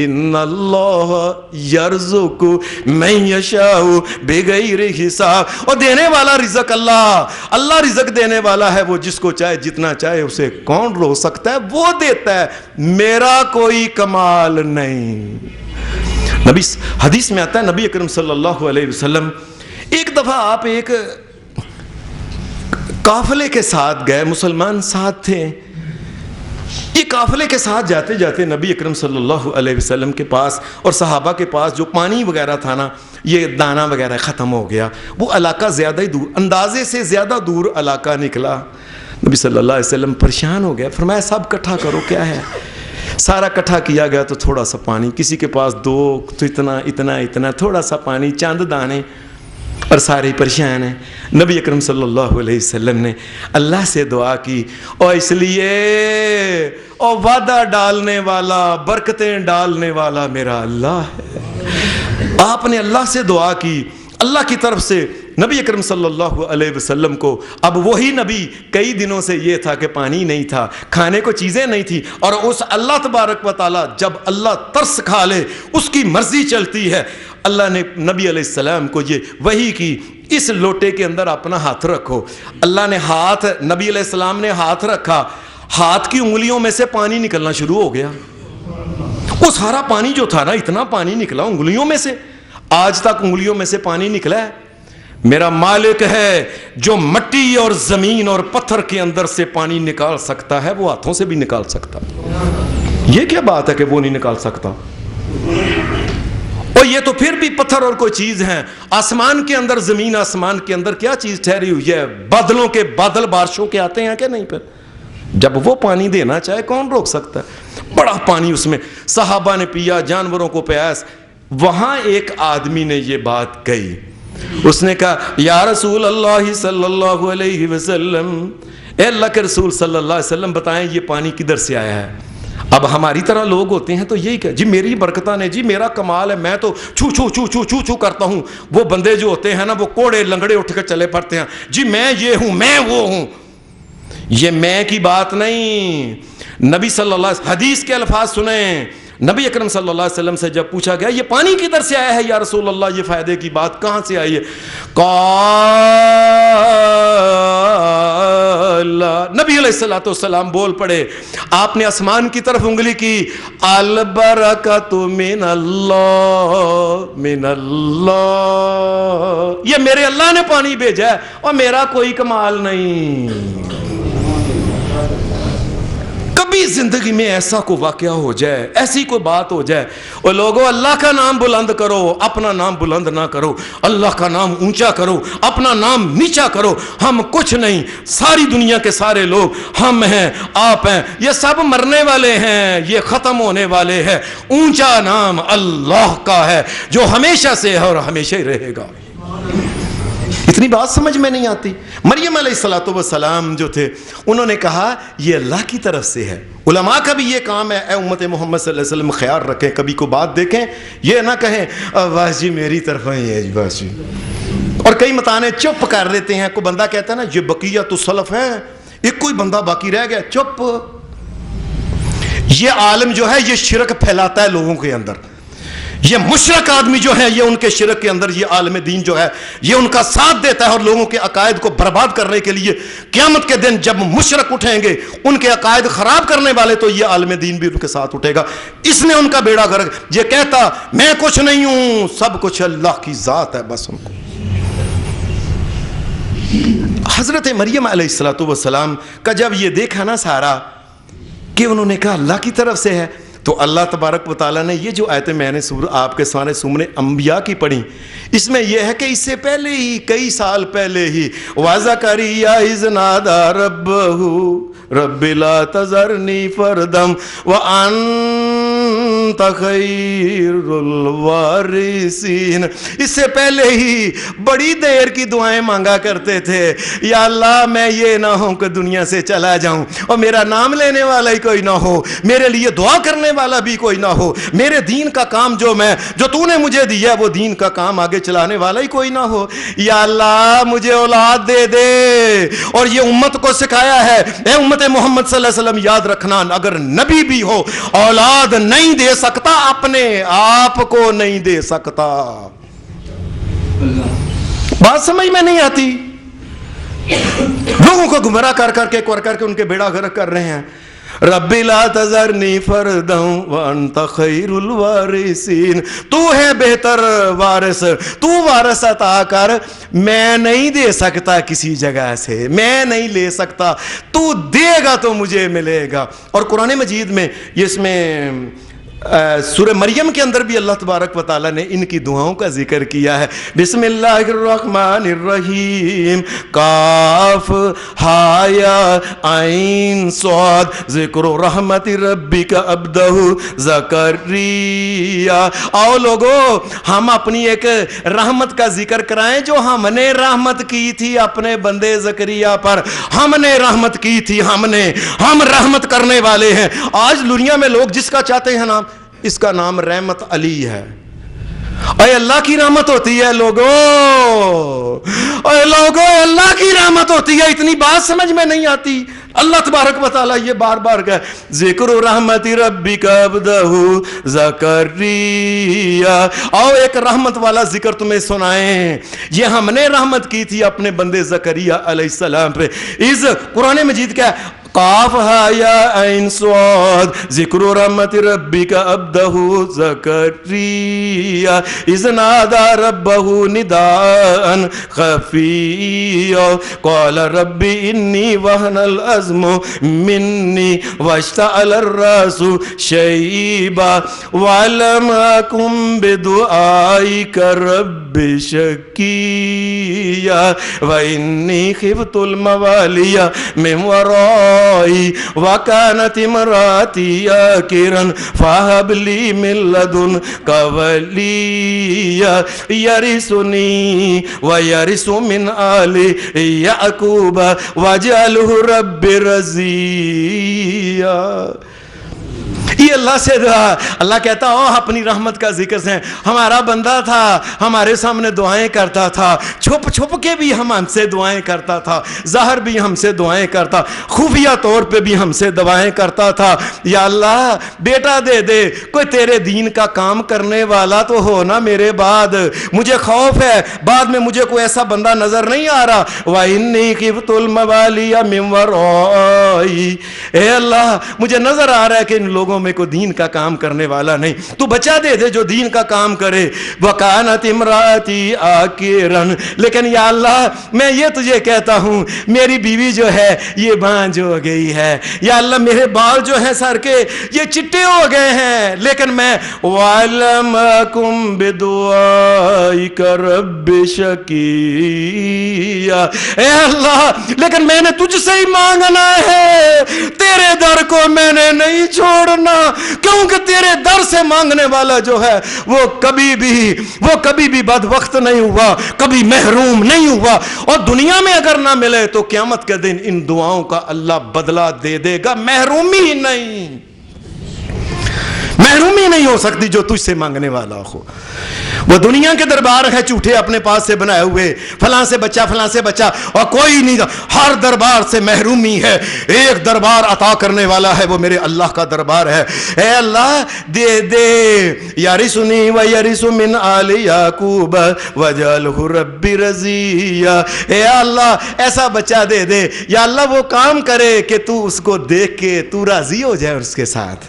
ان اللہ یرزق من یشاء بغیر حساب، اور دینے والا رزق اللہ رزق دینے والا ہے، وہ جس کو چاہے جتنا چاہے اسے کون روک سکتا ہے، وہ دیتا ہے، میرا کوئی کمال نہیں، نبی حدیث میں آتا ہے نبی اکرم صلی اللہ علیہ وسلم ایک دفعہ آپ ایک قافلے کے ساتھ گئے، مسلمان ساتھ تھے، یہ قافلے کے ساتھ جاتے جاتے نبی اکرم صلی اللہ علیہ وسلم کے پاس اور صحابہ کے پاس جو پانی وغیرہ تھا نا، یہ دانا وغیرہ ختم ہو گیا، وہ علاقہ زیادہ ہی دور، اندازے سے زیادہ دور علاقہ نکلا۔ نبی صلی اللہ علیہ وسلم پریشان ہو گیا، فرمایا سب کٹھا کرو، کیا ہے؟ سارا کٹھا کیا گیا تو تھوڑا سا پانی، کسی کے پاس 2 تو اتنا تھوڑا سا پانی، چاند دانے، اور سارے پریشان ہیں۔ نبی اکرم صلی اللہ علیہ وسلم نے اللہ سے دعا کی، اور اس لیے اور وعدہ ڈالنے والا، برکتیں ڈالنے والا میرا اللہ ہے۔ آپ نے اللہ سے دعا کی، اللہ کی طرف سے نبی اکرم صلی اللہ علیہ وسلم کو، اب وہی نبی کئی دنوں سے یہ تھا کہ پانی نہیں تھا، کھانے کو چیزیں نہیں تھی، اور اس اللہ تبارک و تعالیٰ جب اللہ ترس کھا لے اس کی مرضی چلتی ہے۔ اللہ نے نبی علیہ السلام کو یہ وحی کی، اس لوٹے کے اندر اپنا ہاتھ رکھو۔ اللہ نے ہاتھ، نبی علیہ السلام نے ہاتھ رکھا، ہاتھ کی انگلیوں میں سے پانی نکلنا شروع ہو گیا۔ وہ سارا پانی جو تھا نا، اتنا پانی نکلا انگلیوں میں سے، آج تک انگلیوں میں سے پانی نکلا ہے۔ میرا مالک ہے جو مٹی اور زمین اور پتھر کے اندر سے پانی نکال سکتا ہے، وہ ہاتھوں سے بھی نکال سکتا ہے۔ یہ کیا بات ہے کہ وہ نہیں نکال سکتا؟ اور یہ تو پھر بھی پتھر اور کوئی چیز ہے، آسمان کے اندر، زمین آسمان کے اندر کیا چیز ٹھہری ہوئی ہے؟ بادلوں کے بادل بارشوں کے آتے ہیں کہ نہیں؟ پھر جب وہ پانی دینا چاہے کون روک سکتا ہے؟ بڑا پانی اس میں، صحابہ نے پیا، جانوروں کو پیاس۔ وہاں ایک آدمی نے یہ بات کہی، اس نے کہا یا رسول اللہ صلی اللہ علیہ وسلم، اے اللہ کے رسول صلی اللہ علیہ وسلم بتائیں یہ پانی کدھر سے آیا ہے؟ اب ہماری طرح لوگ ہوتے ہیں تو یہی کہ جی میری برکتہ نے، جی میرا کمال ہے، میں تو چھو چھو چھو چھو چھو چھو کرتا ہوں۔ وہ بندے جو ہوتے ہیں نا، وہ کوڑے لنگڑے اٹھ کر چلے پڑتے ہیں، جی میں یہ ہوں، میں وہ ہوں۔ یہ میں کی بات نہیں، نبی صلی اللہ علیہ وسلم حدیث کے الفاظ سنیں۔ نبی اکرم صلی اللہ علیہ وسلم سے جب پوچھا گیا یہ پانی کدھر سے آیا ہے یا رسول اللہ، یہ فائدے کی بات کہاں سے آئی ہے؟ نبی علیہ السلام بول پڑے، آپ نے آسمان کی طرف انگلی کی، البرکۃ من اللہ، من اللہ، یہ میرے اللہ نے پانی بھیجا ہے اور میرا کوئی کمال نہیں۔ کبھی زندگی میں ایسا کوئی واقعہ ہو جائے، ایسی کوئی بات ہو جائے، اور لوگوں اللہ کا نام بلند کرو، اپنا نام بلند نہ کرو، اللہ کا نام اونچا کرو، اپنا نام نیچا کرو۔ ہم کچھ نہیں، ساری دنیا کے سارے لوگ، ہم ہیں، آپ ہیں، یہ سب مرنے والے ہیں، یہ ختم ہونے والے ہیں۔ اونچا نام اللہ کا ہے جو ہمیشہ سے ہے اور ہمیشہ ہی رہے گا۔ اتنی بات سمجھ میں نہیں آتی؟ مریم علیہ السلام جو تھے، انہوں نے کہا یہ اللہ کی طرف سے ہے۔ علماء کا بھی یہ کام ہے، اے امت محمد صلی اللہ علیہ وسلم خیال رکھیں، کبھی کو بات دیکھیں، یہ نہ کہیں بس جی میری طرف ہی ہے، بس جی۔ اور کئی متانے چپ کر دیتے ہیں، کوئی بندہ کہتا ہے نا یہ بقیت السلف ہے، ایک کوئی بندہ باقی رہ گیا، چپ۔ یہ عالم جو ہے یہ شرک پھیلاتا ہے لوگوں کے اندر، یہ مشرک آدمی جو ہے یہ ان کے شرک کے اندر، یہ عالم دین جو ہے یہ ان کا ساتھ دیتا ہے، اور لوگوں کے عقائد کو برباد کرنے کے لیے قیامت کے دن جب مشرک اٹھیں گے، ان کے عقائد خراب کرنے والے، تو یہ عالم دین بھی ان کے ساتھ اٹھے گا۔ اس نے ان کا بیڑا غرق، یہ کہتا میں کچھ نہیں ہوں، سب کچھ اللہ کی ذات ہے، بس ان کو۔ حضرت مریم علیہ السلام کا جب یہ دیکھا نا سارا کہ انہوں نے کہا اللہ کی طرف سے ہے، تو اللہ تبارک و تعالیٰ نے یہ جو آیتیں میں نے آپ کے سامنے سامنے انبیاء کی پڑھی، اس میں یہ ہے کہ اس سے پہلے ہی، کئی سال پہلے ہی، وَزَكَرِيَّا إِذْ نَادَىٰ رَبَّهُ رَبِّ لَا تَذَرْنِي فَرْدًا وَأَنْتَ خَيْرُ الْوَارِثِينَ۔ اس سے پہلے ہی بڑی دیر کی دعائیں مانگا کرتے تھے، یا اللہ میں یہ نہ ہوں کہ دنیا سے چلا جاؤں اور میرا نام لینے والا ہی کوئی نہ ہو، میرے لیے دعا کرنے والا بھی کوئی نہ ہو، میرے دین کا کام جو تو نے مجھے دیا ہے وہ دین کا کام آگے چلانے والا ہی کوئی نہ ہو، یا اللہ مجھے اولاد دے دے۔ اور یہ امت کو سکھایا ہے، اے امت محمد صلی اللہ علیہ وسلم یاد رکھنا، اگر نبی بھی ہو اولاد نہیں دے سکتا، اپنے آپ کو نہیں دے سکتا۔ بات سمجھ میں نہیں آتی؟ لوگوں کو گمراہ کر کے ان کے بیڑا غرق کر رہے ہیں۔ ربی لا تذرنی فردا وانت خیر الوارثین، تو ہے بہتر وارث، تو وارث عطا کر، میں نہیں دے سکتا کسی جگہ سے، میں نہیں لے سکتا، تو دے گا تو مجھے ملے گا۔ اور قرآن مجید میں یہ اس میں سورہ مریم کے اندر بھی اللہ تبارک و تعالیٰ نے ان کی دعاؤں کا ذکر کیا ہے۔ بسم اللہ الرحمن الرحیم، کاف ہا یا عین صاد، ذکر رحمت ربک عبدہ زکریا۔ آؤ لوگو ہم اپنی ایک رحمت کا ذکر کرائیں جو ہم نے رحمت کی تھی اپنے بندے زکریا پر، ہم نے رحمت کی تھی، ہم رحمت کرنے والے ہیں۔ آج دنیا میں لوگ جس کا چاہتے ہیں نام، اس کا نام رحمت علی ہے۔ اے اللہ کی رحمت ہوتی ہے لوگو، اے لوگو اللہ کی رحمت ہوتی ہے، اتنی بات سمجھ میں نہیں آتی۔ اللہ تبارک و تعالیٰ یہ بار بار کہے ذکر رحمت ربک عبدہ زکریا۔ آؤ ایک رحمت والا ذکر تمہیں سنائیں، یہ ہم نے رحمت کی تھی اپنے بندے زکریا علیہ السلام پہ۔ اس قرآن مجید کیا ہے؟ قاف ہا یا عین صاد، ذکر رحمت ربک عبدہ زکریا اذ نادى ربه نداء خفيا قال رب إني وهن العظم مني واشتعل الرأس شيبا ولم أكن بدعائك رب شقيا وإني خفت الموالي من ورائي وكانت امرأتي عاقرا فهب لي من لدنك وليا يرثني ويرث من آل يعقوب واجعله رب رضيا۔ یہ اللہ سے دعا، اللہ کہتا ہو اپنی رحمت کا ذکر سے، ہمارا بندہ تھا ہمارے سامنے دعائیں کرتا تھا، چھپ چھپ کے بھی ہم سے دعائیں کرتا تھا، ظاہر بھی ہم سے دعائیں کرتا، خفیہ طور پہ بھی ہم سے دعائیں کرتا تھا، یا اللہ بیٹا دے دے، کوئی تیرے دین کا کام کرنے والا تو ہو نا میرے بعد، مجھے خوف ہے بعد میں مجھے کوئی ایسا بندہ نظر نہیں آ رہا۔ وَإِنِّي خِفْتُ الْمَوَالِيَ مِن وَرَائِي، اے اللہ مجھے نظر آ رہا ہے کہ ان لوگوں میں کو دین کا کام کرنے والا نہیں، تو بچہ دے دے جو دین کا کام کرے۔ وَكَانَتِ امْرَأَتِي عَاقِرًا، لیکن یا اللہ میں یہ تجھے کہتا ہوں میری بیوی جو ہے یہ بانجھ ہو گئی ہے، یا اللہ میرے بال جو ہیں سر کے یہ چٹے ہو گئے ہیں، لیکن میں وَلَمْ أَكُنْ بِدُعَائِكَ رَبِّ شَقِيًّا، اے اللہ لیکن میں نے تجھ سے ہی مانگنا ہے، تیرے در کو میں نے نہیں چھوڑنا، کیونکہ تیرے در سے مانگنے والا جو ہے وہ کبھی بھی بدبخت نہیں ہوا، کبھی محروم نہیں ہوا، اور دنیا میں اگر نہ ملے تو قیامت کے دن ان دعاؤں کا اللہ بدلہ دے دے گا۔ محرومی نہیں ہو سکتی جو تجھ سے مانگنے والا ہو۔ وہ دنیا کے دربار ہے جھوٹے اپنے پاس سے بنائے ہوئے، فلاں سے بچہ فلاں سے بچہ، اور کوئی نہیں، ہر دربار سے محرومی ہے، ایک دربار عطا کرنے والا ہے وہ میرے اللہ کا دربار ہے۔ اے اللہ دے دے، یارثنی و یرث من آل یعقوب واجعلہ رب رضیا، اے اللہ ایسا بچہ دے دے یا اللہ وہ کام کرے کہ تو اس کو دیکھ کے تو راضی ہو جائے اس کے ساتھ۔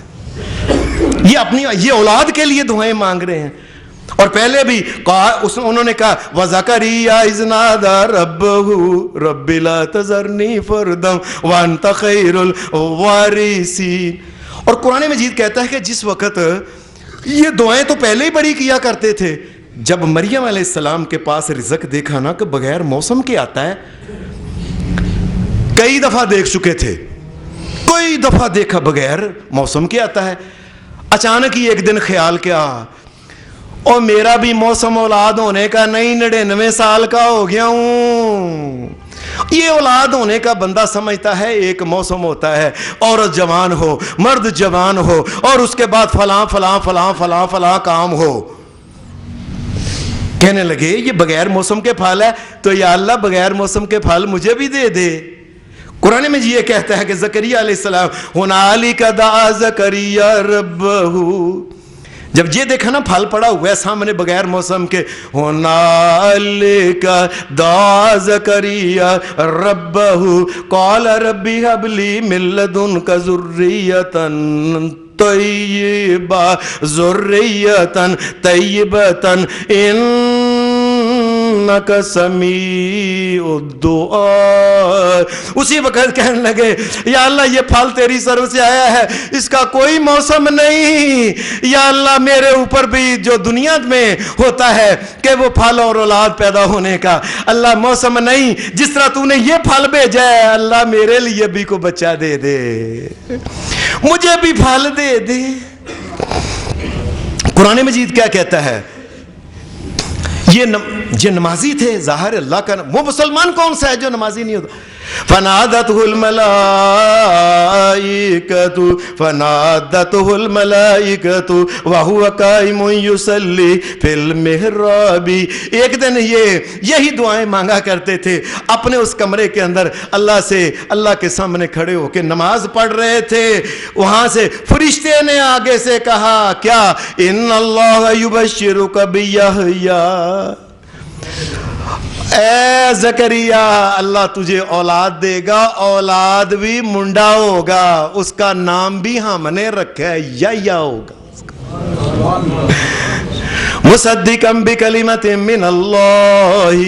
یہ اولاد کے لیے دعائیں مانگ رہے ہیں، اور پہلے بھی انہوں نے کہا وَزَكَرِيَّا إِذْ نَادَى رَبَّهُ رَبِّ لَا تَذَرْنِي فَرْدًا وَأَنْتَ خَيْرُ الْوَارِثِينَ۔ اور قرآن مجید کہتا ہے کہ جس وقت یہ دعائیں تو پہلے ہی بڑی کیا کرتے تھے، جب مریم علیہ السلام کے پاس رزق دیکھا نا کہ بغیر موسم کے آتا ہے، کئی دفعہ دیکھ چکے تھے، کوئی دفعہ دیکھا بغیر موسم کے آتا ہے، اچانک ہی ایک دن خیال کیا اور میرا بھی موسم اولاد ہونے کا نہیں، 99 سال کا ہو گیا ہوں۔ یہ اولاد ہونے کا بندہ سمجھتا ہے ایک موسم ہوتا ہے، عورت جوان ہو، مرد جوان ہو، اور اس کے بعد فلاں فلاں فلاں فلاں فلاں کام ہو۔ کہنے لگے یہ بغیر موسم کے پھل ہے، تو یا اللہ بغیر موسم کے پھل مجھے بھی دے دے۔ قرآن میں یہ کہتا ہے کہ زکریا علیہ السلام ہنالک دعا زکریا ربہ جب یہ دیکھا نا پھل پڑا ہوا ہے سامنے بغیر موسم کے، ہنالک دعا زکریا ربہ قال ربی ھب لی من لدنک ذریۃ طیبہ انک سمیع الدعاء۔ اسی وقت کہنے لگے یا اللہ یہ پھل تیری طرف سے آیا ہے، اس کا کوئی موسم نہیں، یا اللہ میرے اوپر بھی جو دنیا میں ہوتا ہے کہ وہ پھل اور اولاد پیدا ہونے کا، اللہ موسم نہیں، جس طرح تو نے یہ پھل بھیجا ہے اللہ میرے لیے بھی کو بچہ دے دے، مجھے بھی پھل دے دے۔ قرآن مجید کیا کہتا ہے؟ یہ نمازی تھے، ظاہر اللہ کا وہ مسلمان کون سا ہے جو نمازی نہیں ہوتا؟ فنادته الملائکۃ وہو قائم یصلی فی المحراب۔ ایک دن یہی دعائیں مانگا کرتے تھے اپنے اس کمرے کے اندر، اللہ سے، اللہ کے سامنے کھڑے ہو کے نماز پڑھ رہے تھے، وہاں سے فرشتے نے آگے سے کہا کیا؟ ان اللہ یبشرک بیحییٰ، اے زکریا اللہ تجھے اولاد دے گا، اولاد بھی منڈا ہوگا، اس کا نام بھی ہم نے رکھا ہے یحییٰ ہوگا، مصدقا بکلمۃ من اللہ۔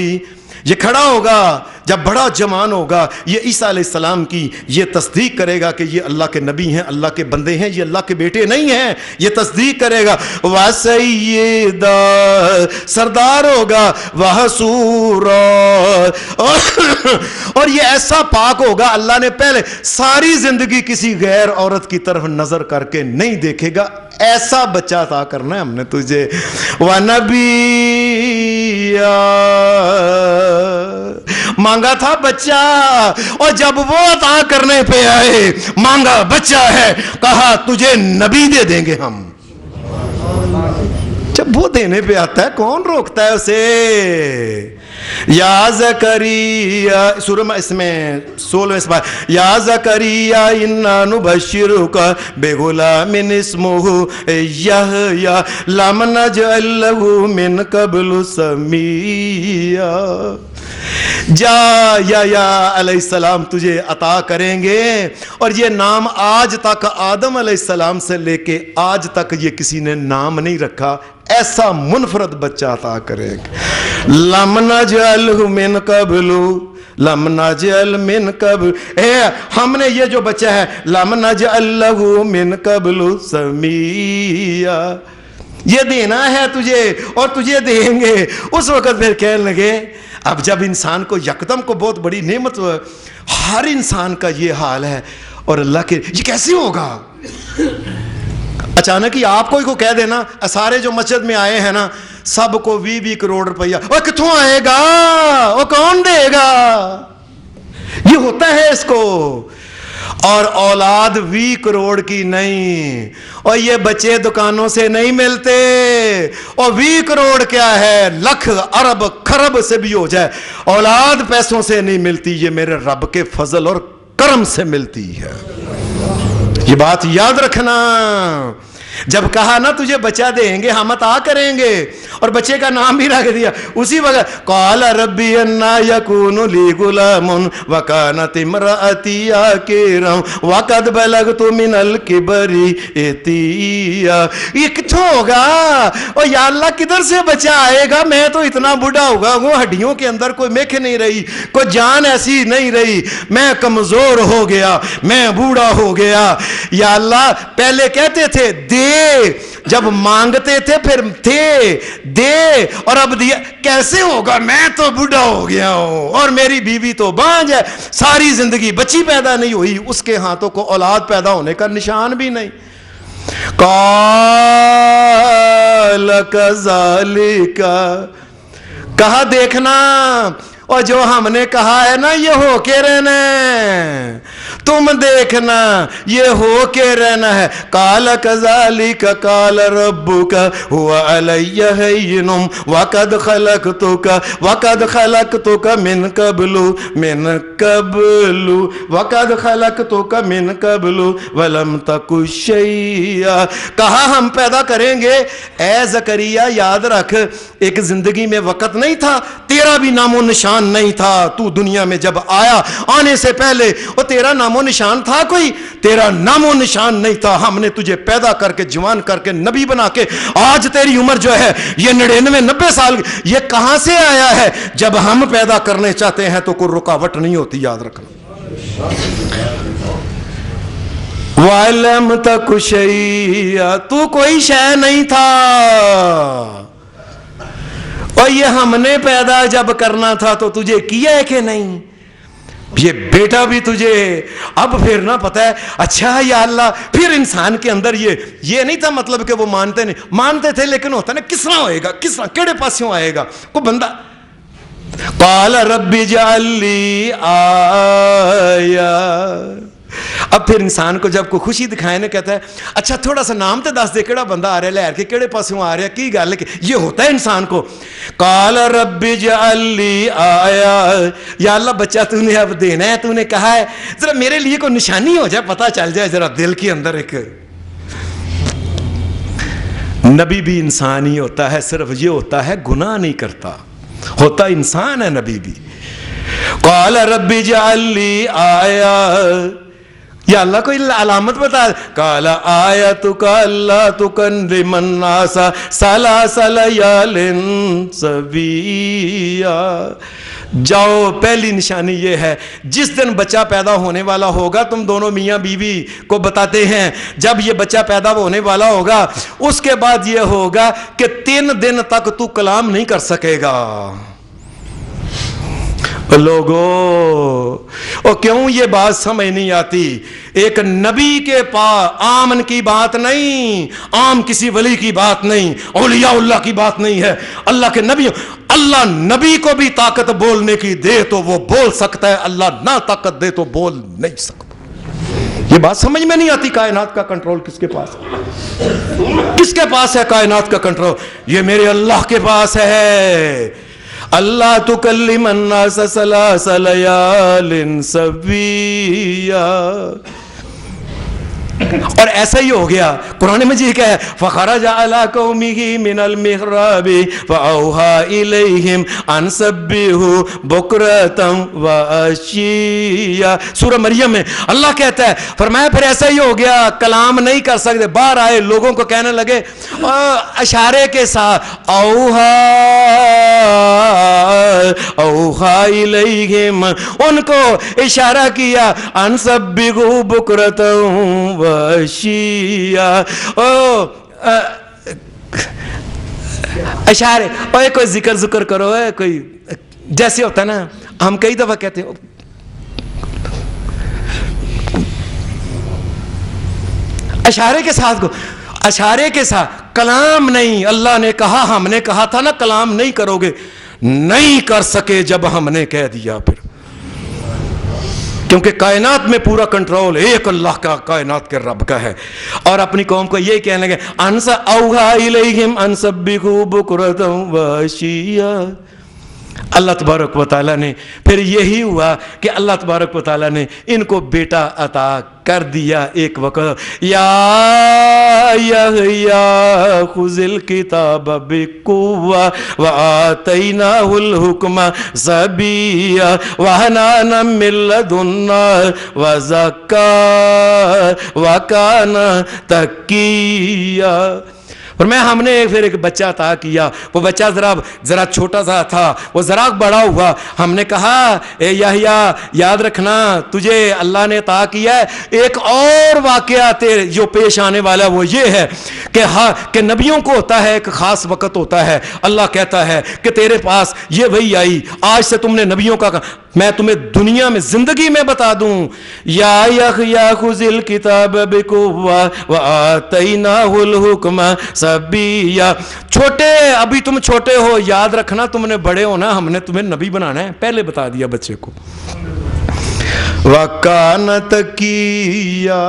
یہ کھڑا ہوگا جب بڑا جوان ہوگا، یہ عیسیٰ علیہ السلام کی یہ تصدیق کرے گا کہ یہ اللہ کے نبی ہیں، اللہ کے بندے ہیں، یہ اللہ کے بیٹے نہیں ہیں، یہ تصدیق کرے گا۔ وَسَيِّدًا، سردار ہوگا، وَحَصُورًا، اور یہ ایسا پاک ہوگا اللہ نے پہلے ساری زندگی کسی غیر عورت کی طرف نظر کر کے نہیں دیکھے گا، ایسا بچہ عطا کرنا ہے ہم نے تجھے۔ وَنَبِيًّا، مانگا تھا بچہ، اور جب وہ عطا کرنے پہ آئے مانگا بچہ ہے، کہا تجھے نبی دے دیں گے ہم۔ جب وہ دینے پہ آتا ہے کون روکتا ہے اسے؟ یا زکریا، سورہ اس میں 16ویں سپارہ، یا زکریا انا نبشرک بغلام اسمہ یحییٰ لم نجعل لہ من قبل سمیہ۔ یا علیہ السلام تجھے عطا کریں گے، اور یہ نام آج تک آدم علیہ السلام سے لے کے آج تک یہ کسی نے نام نہیں رکھا، ایسا منفرد بچہ عطا کرے گا۔ لم نجعلہ من قبل، لم نجعل من قبل، ہم نے یہ جو بچہ ہے لم نجعل لہ من قبل سمیہ، یہ دینا ہے تجھے اور تجھے دیں گے۔ اس وقت پھر کہنے لگے، اب جب انسان کو یکدم کو بہت بڑی نعمت، ہر انسان کا یہ حال ہے، اور اللہ کے یہ کیسے ہوگا؟ اچانک ہی آپ کو کہہ دینا، سارے جو مسجد میں آئے ہیں نا سب کو 20 کروڑ روپیہ، وہ کتوں آئے گا، وہ کون دے گا؟ یہ ہوتا ہے اس کو، اور اولاد 20 کروڑ کی نہیں، اور یہ بچے دکانوں سے نہیں ملتے، اور 20 کروڑ کیا ہے، لکھ ارب خرب سے بھی ہو جائے، اولاد پیسوں سے نہیں ملتی، یہ میرے رب کے فضل اور کرم سے ملتی ہے۔ یہ بات یاد رکھنا، جب کہا نا تجھے بچہ دیں گے ہم عطا کریں گے، اور بچے کا نام بھی رکھ دیا اسی وقت، قال ربی انا یکون لی غلام وکانت امرأتی عاقرا وقد بلغت من الکبر عتیا۔ یہ کتوں ہوگا؟ اور یا اللہ کدھر سے بچہ آئے گا؟ میں تو اتنا بوڑھا ہوگا، وہ ہڈیوں کے اندر کوئی میکھ نہیں رہی، کوئی جان ایسی نہیں رہی، میں کمزور ہو گیا، میں بوڑھا ہو گیا۔ یا اللہ پہلے کہتے تھے دے، جب مانگتے تھے پھر تھے دے، اور اب دیا، کیسے ہوگا؟ میں تو بوڑھا ہو گیا ہوں، اور میری بیوی تو بانجھ ہے، ساری زندگی بچی پیدا نہیں ہوئی، اس کے ہاتھوں کو اولاد پیدا ہونے کا نشان بھی نہیں۔ قال کذالک، کہا دیکھنا اور جو ہم نے کہا ہے نا یہ ہو کے رہنا ہے، تم دیکھنا یہ ہو کے رہنا ہے۔ قال کذالک قال ربک هو علی ہین وقد خلقتک من قبل ولم تک شیئا۔ کہا ہم پیدا کریں گے، اے زکریا یاد رکھ ایک زندگی میں وقت نہیں تھا، تیرا بھی نام و نشان نہیں تھا، تو دنیا میں جب آیا آنے سے پہلے اور تیرا نام و نشان تھا کوئی؟ تیرا نام و نشان نہیں تھا۔ ہم نے تجھے پیدا کر کے جوان کر کے نبی بنا کے آج تیری عمر جو ہے یہ 99-90 سال، یہ کہاں سے آیا ہے؟ جب ہم پیدا کرنے چاہتے ہیں تو کوئی رکاوٹ نہیں ہوتی، یاد رکھنا۔ وَلَمْ تَكُ شَيْئًا، تو کوئی شے نہیں تھا، اور یہ ہم نے پیدا جب کرنا تھا تو تجھے کیا ہے کہ نہیں؟ یہ بیٹا بھی تجھے اب پھر نہ پتہ ہے۔ اچھا یا اللہ، پھر انسان کے اندر یہ نہیں تھا مطلب کہ وہ مانتے تھے لیکن ہوتا نا کس طرح ہوئے گا، کس طرح کیڑے پاسوں آئے گا کوئی بندہ۔ قال رب اجعل لی آیا، اب پھر انسان کو جب کوئی خوشی دکھائے نا کہتا ہے اچھا تھوڑا سا نام تے دس دے کیڑا بندہ آ رہا ہے لہر کے کیڑے پاسوں آ رہا ہے کی گل ہے، یہ ہوتا ہے انسان کو۔ قال رب اجعل لی آیا، یا اللہ بچہ تو نے اب دینا ہے، تو نے کہا ہے ذرا میرے لیے کوئی نشانی ہو جائے، پتہ چل جائے ذرا دل کے اندر ایک۔ نبی بھی انسان ہی ہوتا ہے، صرف یہ ہوتا ہے گناہ نہیں کرتا، ہوتا انسان ہے نبی بھی۔ قال رب اجعل لی آیا، یا اللہ کوئی علامت بتا۔ قال آیتک اللہ تکلم الناس ثلاث لیال سویا، جاؤ پہلی نشانی یہ ہے جس دن بچہ پیدا ہونے والا ہوگا، تم دونوں میاں بیوی کو بتاتے ہیں جب یہ بچہ پیدا ہونے والا ہوگا اس کے بعد یہ ہوگا کہ 3 دن تک تو کلام نہیں کر سکے گا۔ لوگوں اور کیوں یہ بات سمجھ نہیں آتی؟ ایک نبی کے پاس عام کی بات نہیں، عام کسی ولی کی بات نہیں، اولیاء اللہ کی بات نہیں ہے، اللہ کے نبی۔ اللہ نبی کو بھی طاقت بولنے کی دے تو وہ بول سکتا ہے، اللہ نہ طاقت دے تو بول نہیں سکتا۔ یہ بات سمجھ میں نہیں آتی۔ کائنات کا کنٹرول کس کے پاس ہے؟ کس کے پاس ہے کائنات کا کنٹرول؟ یہ میرے اللہ کے پاس ہے۔ اللہ تکلم الناس ثلاث لیال سویا، اور ایسا ہی ہو گیا۔ قرآن مجید کیا ہے؟ فخرج علی قومہ من المحراب فاوحی الیہم ان سبحوا بکرۃ وعشیا۔ سورہ مریم میں اللہ کہتا ہے، فرمایا پھر ایسا ہی ہو گیا، کلام نہیں کر سکتے، باہر آئے لوگوں کو کہنے لگے اشارے کے ساتھ اوحی الیہم، ان کو اشارہ کیا ان سبحوا بکرۃ وعشیا، اشارے اوے کوئی ذکر کرو، کوئی جیسے ہوتا ہے نا ہم کئی دفعہ کہتے ہیں اشارے کے ساتھ کو، اشارے کے ساتھ کلام نہیں۔ اللہ نے کہا، ہم نے کہا تھا نا کلام نہیں کرو گے، نہیں کر سکے جب ہم نے کہہ دیا پھر، کیونکہ کائنات میں پورا کنٹرول ایک اللہ کا، کائنات کے رب کا ہے۔ اور اپنی قوم کو یہی کہنے لگے انس اوحی الیہم ان سبحوا بکرۃ وعشیا۔ اللہ تبارک و تعالیٰ نے پھر یہی ہوا کہ اللہ تبارک و تعالیٰ نے ان کو بیٹا عطا کر دیا ایک وقت۔ یا یحییٰ خذ الکتاب بقوۃ وآتیناہ الحکم صبیا وحنانا من لدنا وزکاہ وکان تقیا۔ اور ہم نے پھر ایک بچہ عطا کیا، وہ بچہ ذرا چھوٹا سا تھا، وہ ذرا بڑا ہوا، ہم نے کہا اے یحییٰ یاد رکھنا تجھے اللہ نے عطا کیا ہے ایک اور واقعہ جو پیش آنے والا وہ یہ ہے کہ نبیوں کو ہوتا ہے ایک خاص وقت ہوتا ہے، اللہ کہتا ہے کہ تیرے پاس یہ وحی آئی، آج سے تم نے نبیوں کا میں تمہیں دنیا میں زندگی میں بتا دوں، یا یحییٰ خذ الکتاب بقوہ وآتیناہ الحکم صبیہ. چھوٹے، ابھی تم چھوٹے ہو، یاد رکھنا تم نے بڑے ہونا، ہم نے تمہیں نبی بنانا ہے. پہلے بتا دیا بچے کو. وَكَانَ تَقِيًّا،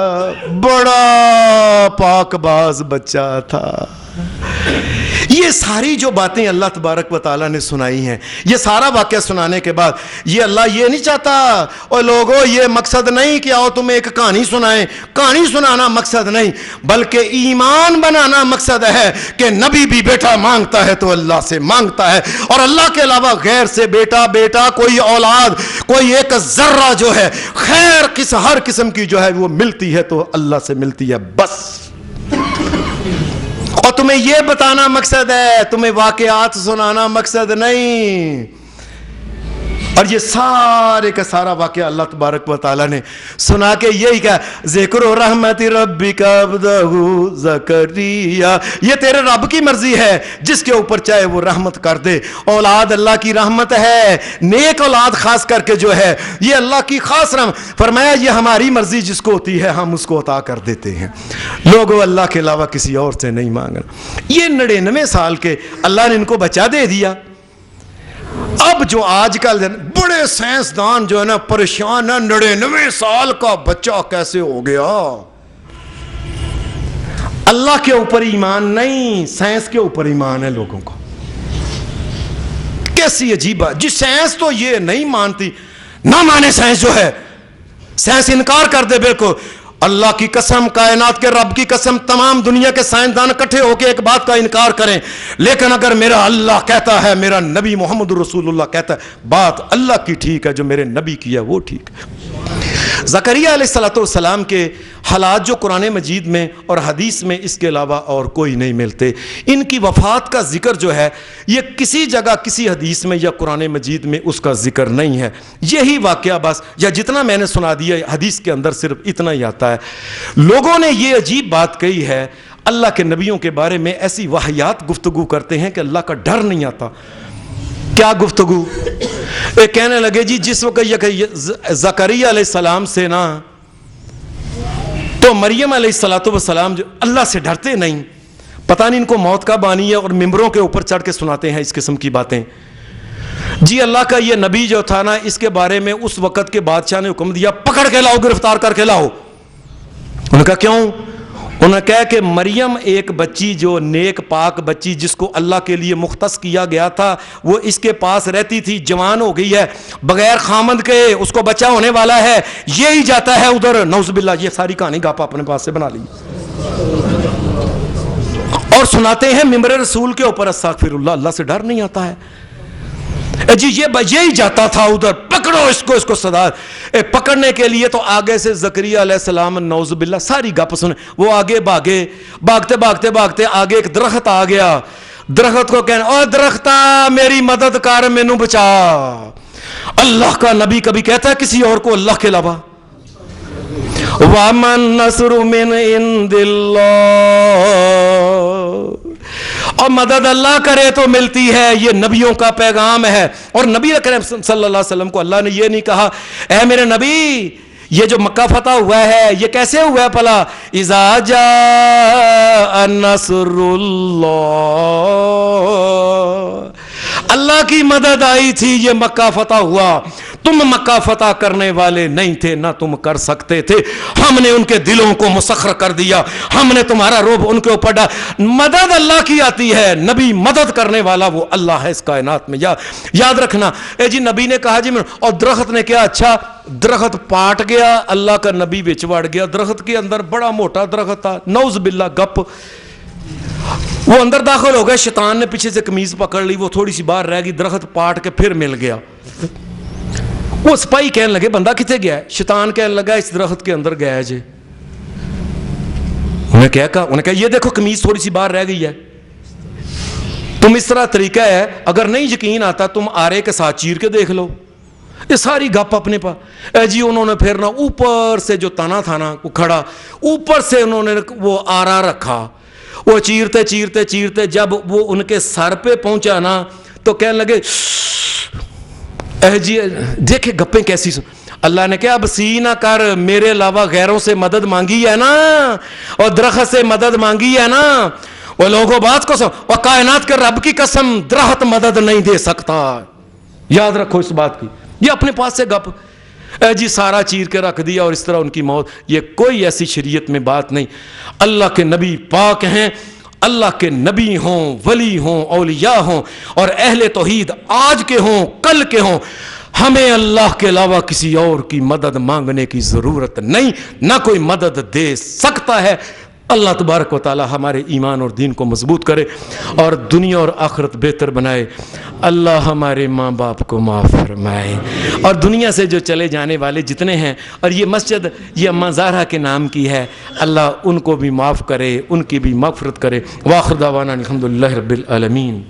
بڑا پاک باز بچہ تھا. یہ ساری جو باتیں اللہ تبارک و تعالیٰ نے سنائی ہیں، یہ سارا واقعہ سنانے کے بعد یہ اللہ یہ نہیں چاہتا اور لوگوں یہ مقصد نہیں کہ آؤ تمہیں ایک کہانی سنائیں. کہانی سنانا مقصد نہیں، بلکہ ایمان بنانا مقصد ہے کہ نبی بھی بیٹا مانگتا ہے تو اللہ سے مانگتا ہے، اور اللہ کے علاوہ غیر سے بیٹا کوئی اولاد، کوئی ایک ذرہ جو ہے خیر ہر قسم کی جو ہے وہ ملتی ہے تو اللہ سے ملتی ہے بس. اور تمہیں یہ بتانا مقصد ہے، تمہیں واقعات سنانا مقصد نہیں. اور یہ سارے کا سارا واقعہ اللہ تبارک و تعالیٰ نے سنا کے یہی کہا، ذکر رحمت ربک عبدہ زکریا، یہ تیرے رب کی مرضی ہے جس کے اوپر چاہے وہ رحمت کر دے. اولاد اللہ کی رحمت ہے، نیک اولاد خاص کر کے جو ہے یہ اللہ کی خاص رحمت. فرمایا یہ ہماری مرضی جس کو ہوتی ہے ہم اس کو عطا کر دیتے ہیں. لوگوں اللہ کے علاوہ کسی اور سے نہیں مانگنا. یہ 99 سال کے اللہ نے ان کو بچا دے دیا. اب جو آج کل بڑے سائنسدان جو ہے نا پریشان ہے، 99 سال کا بچہ کیسے ہو گیا. اللہ کے اوپر ایمان نہیں، سائنس کے اوپر ایمان ہے لوگوں کو. کیسی عجیب بات. جی سائنس تو یہ نہیں مانتی، نہ مانے سائنس جو ہے، سائنس انکار کر دے بالکل. اللہ کی قسم، کائنات کے رب کی قسم، تمام دنیا کے سائنسدان اکٹھے ہو کے ایک بات کا انکار کریں، لیکن اگر میرا اللہ کہتا ہے، میرا نبی محمد رسول اللہ کہتا ہے، بات اللہ کی ٹھیک ہے، جو میرے نبی کیا وہ ٹھیک ہے. زکریا علیہ السلام کے حالات جو قرآن مجید میں اور حدیث میں اس کے علاوہ اور کوئی نہیں ملتے. ان کی وفات کا ذکر جو ہے یہ کسی جگہ کسی حدیث میں یا قرآن مجید میں اس کا ذکر نہیں ہے. یہی واقعہ بس، یا جتنا میں نے سنا دیا حدیث کے اندر صرف اتنا ہی آتا ہے. لوگوں نے یہ عجیب بات کہی ہے، اللہ کے نبیوں کے بارے میں ایسی واہیات گفتگو کرتے ہیں کہ اللہ کا ڈر نہیں آتا. کیا گفتگو؟ کہنے لگے جی جس وقت زکریا علیہ السلام سے نا تو مریم علیہ السلام جو اللہ سے ڈرتے نہیں. پتہ نہیں ان کو موت کا بانی ہے اور ممبروں کے اوپر چڑھ کے سناتے ہیں اس قسم کی باتیں. جی اللہ کا یہ نبی جو تھا نا، اس کے بارے میں اس وقت کے بادشاہ نے حکم دیا پکڑ کے لاؤ، گرفتار کر کے لاؤ. انہوں نے کہا کیوں؟ انہوں نے کہا کہ مریم ایک بچی جو نیک پاک بچی جس کو اللہ کے لیے مختص کیا گیا تھا وہ اس کے پاس رہتی تھی، جوان ہو گئی ہے، بغیر خامند کے اس کو بچہ ہونے والا ہے، یہی جاتا ہے ادھر. نعوذ باللہ. یہ ساری کہانی گاپا اپنے پاس سے بنا لی اور سناتے ہیں ممبر رسول کے اوپر. استغفر اللہ. اللہ سے ڈر نہیں آتا ہے جی. یہی جاتا تھا ادھر، پکڑو اس کو صدا. پکڑنے کے لیے تو آگے سے زکریا علیہ السلام نعوذ باللہ ساری گپ سنے. وہ آگے بھاگتے آگے ایک درخت آ گیا. درخت کو کہنا او درختہ میری مدد کر، مینوں بچا. اللہ کا نبی کبھی کہتا ہے کسی اور کو اللہ کے علاوہ؟ وَمَن نَّصْرُ مِنْ عِنْدِ اللَّهِ، اور مدد اللہ کرے تو ملتی ہے. یہ نبیوں کا پیغام ہے. اور نبی اکرم صلی اللہ علیہ وسلم کو اللہ نے یہ نہیں کہا اے میرے نبی یہ جو مکہ فتح ہوا ہے یہ کیسے ہوا ہے بھلا؟ اذا جاء نصر اللہ، اللہ کی مدد آئی تھی یہ مکہ فتح ہوا. تم مکہ فتح کرنے والے نہیں تھے، نہ تم کر سکتے تھے. ہم نے ان کے دلوں کو مسخر کر دیا، ہم نے تمہارا روب ان کے اوپر ڈالا. مدد اللہ کی آتی ہے، نبی مدد کرنے والا وہ اللہ ہے اس کائنات میں. یاد رکھنا. جی نبی نے کہا جی اور درخت نے کیا؟ اچھا درخت پاٹ گیا، اللہ کا نبی بچ وڑ گیا. درخت کے اندر بڑا موٹا درخت تھا، نعوذ باللہ گپ. وہ اندر داخل ہو گیا، شیطان نے پیچھے سے قمیض پکڑ لی، وہ تھوڑی سی باہر رہ گئی، درخت پاٹ کے پھر مل گیا. وہ سپاہی کہنے لگے بندہ کتے گیا ہے؟ شیطان کہنے لگا اس درخت کے اندر گیا ہے جی. انہیں کہا یہ دیکھو قمیض تھوڑی سی باہر رہ گئی ہے. تم اس طرح طریقہ ہے، اگر نہیں یقین آتا تم آرے کے ساتھ چیر کے دیکھ لو. یہ ساری گپ اپنے پاس. جی انہوں نے پھر نا اوپر سے جو تنا تھا نا وہ کھڑا، اوپر سے انہوں نے وہ آرا رکھا. وہ چیرتے جب وہ ان کے سر پہ پہنچا نا تو کہنے لگے جی دیکھیں گپیں کیسی اللہ نے کہا اب سینہ کر، میرے علاوہ غیروں سے مدد مانگی ہے نا، اور درخت سے مدد مانگی ہے نا، وہ لوگوں بات کو اور کائنات کے رب کی قسم درخت مدد نہیں دے سکتا، یاد رکھو اس بات کی، یہ اپنے پاس سے گپ جی سارا چیر کے رکھ دیا اور اس طرح ان کی موت، یہ کوئی ایسی شریعت میں بات نہیں۔ اللہ کے نبی پاک ہیں، اللہ کے نبی ہوں، ولی ہوں، اولیاء ہوں اور اہل توحید آج کے ہوں کل کے ہوں، ہمیں اللہ کے علاوہ کسی اور کی مدد مانگنے کی ضرورت نہیں، نہ کوئی مدد دے سکتا ہے۔ اللہ تبارک و تعالی ہمارے ایمان اور دین کو مضبوط کرے اور دنیا اور آخرت بہتر بنائے۔ اللہ ہمارے ماں باپ کو معاف فرمائے اور دنیا سے جو چلے جانے والے جتنے ہیں، اور یہ مسجد یہ اماں زہرا کے نام کی ہے، اللہ ان کو بھی معاف کرے، ان کی بھی مغفرت کرے۔ وآخر دعوانا الحمدللہ رب العالمین۔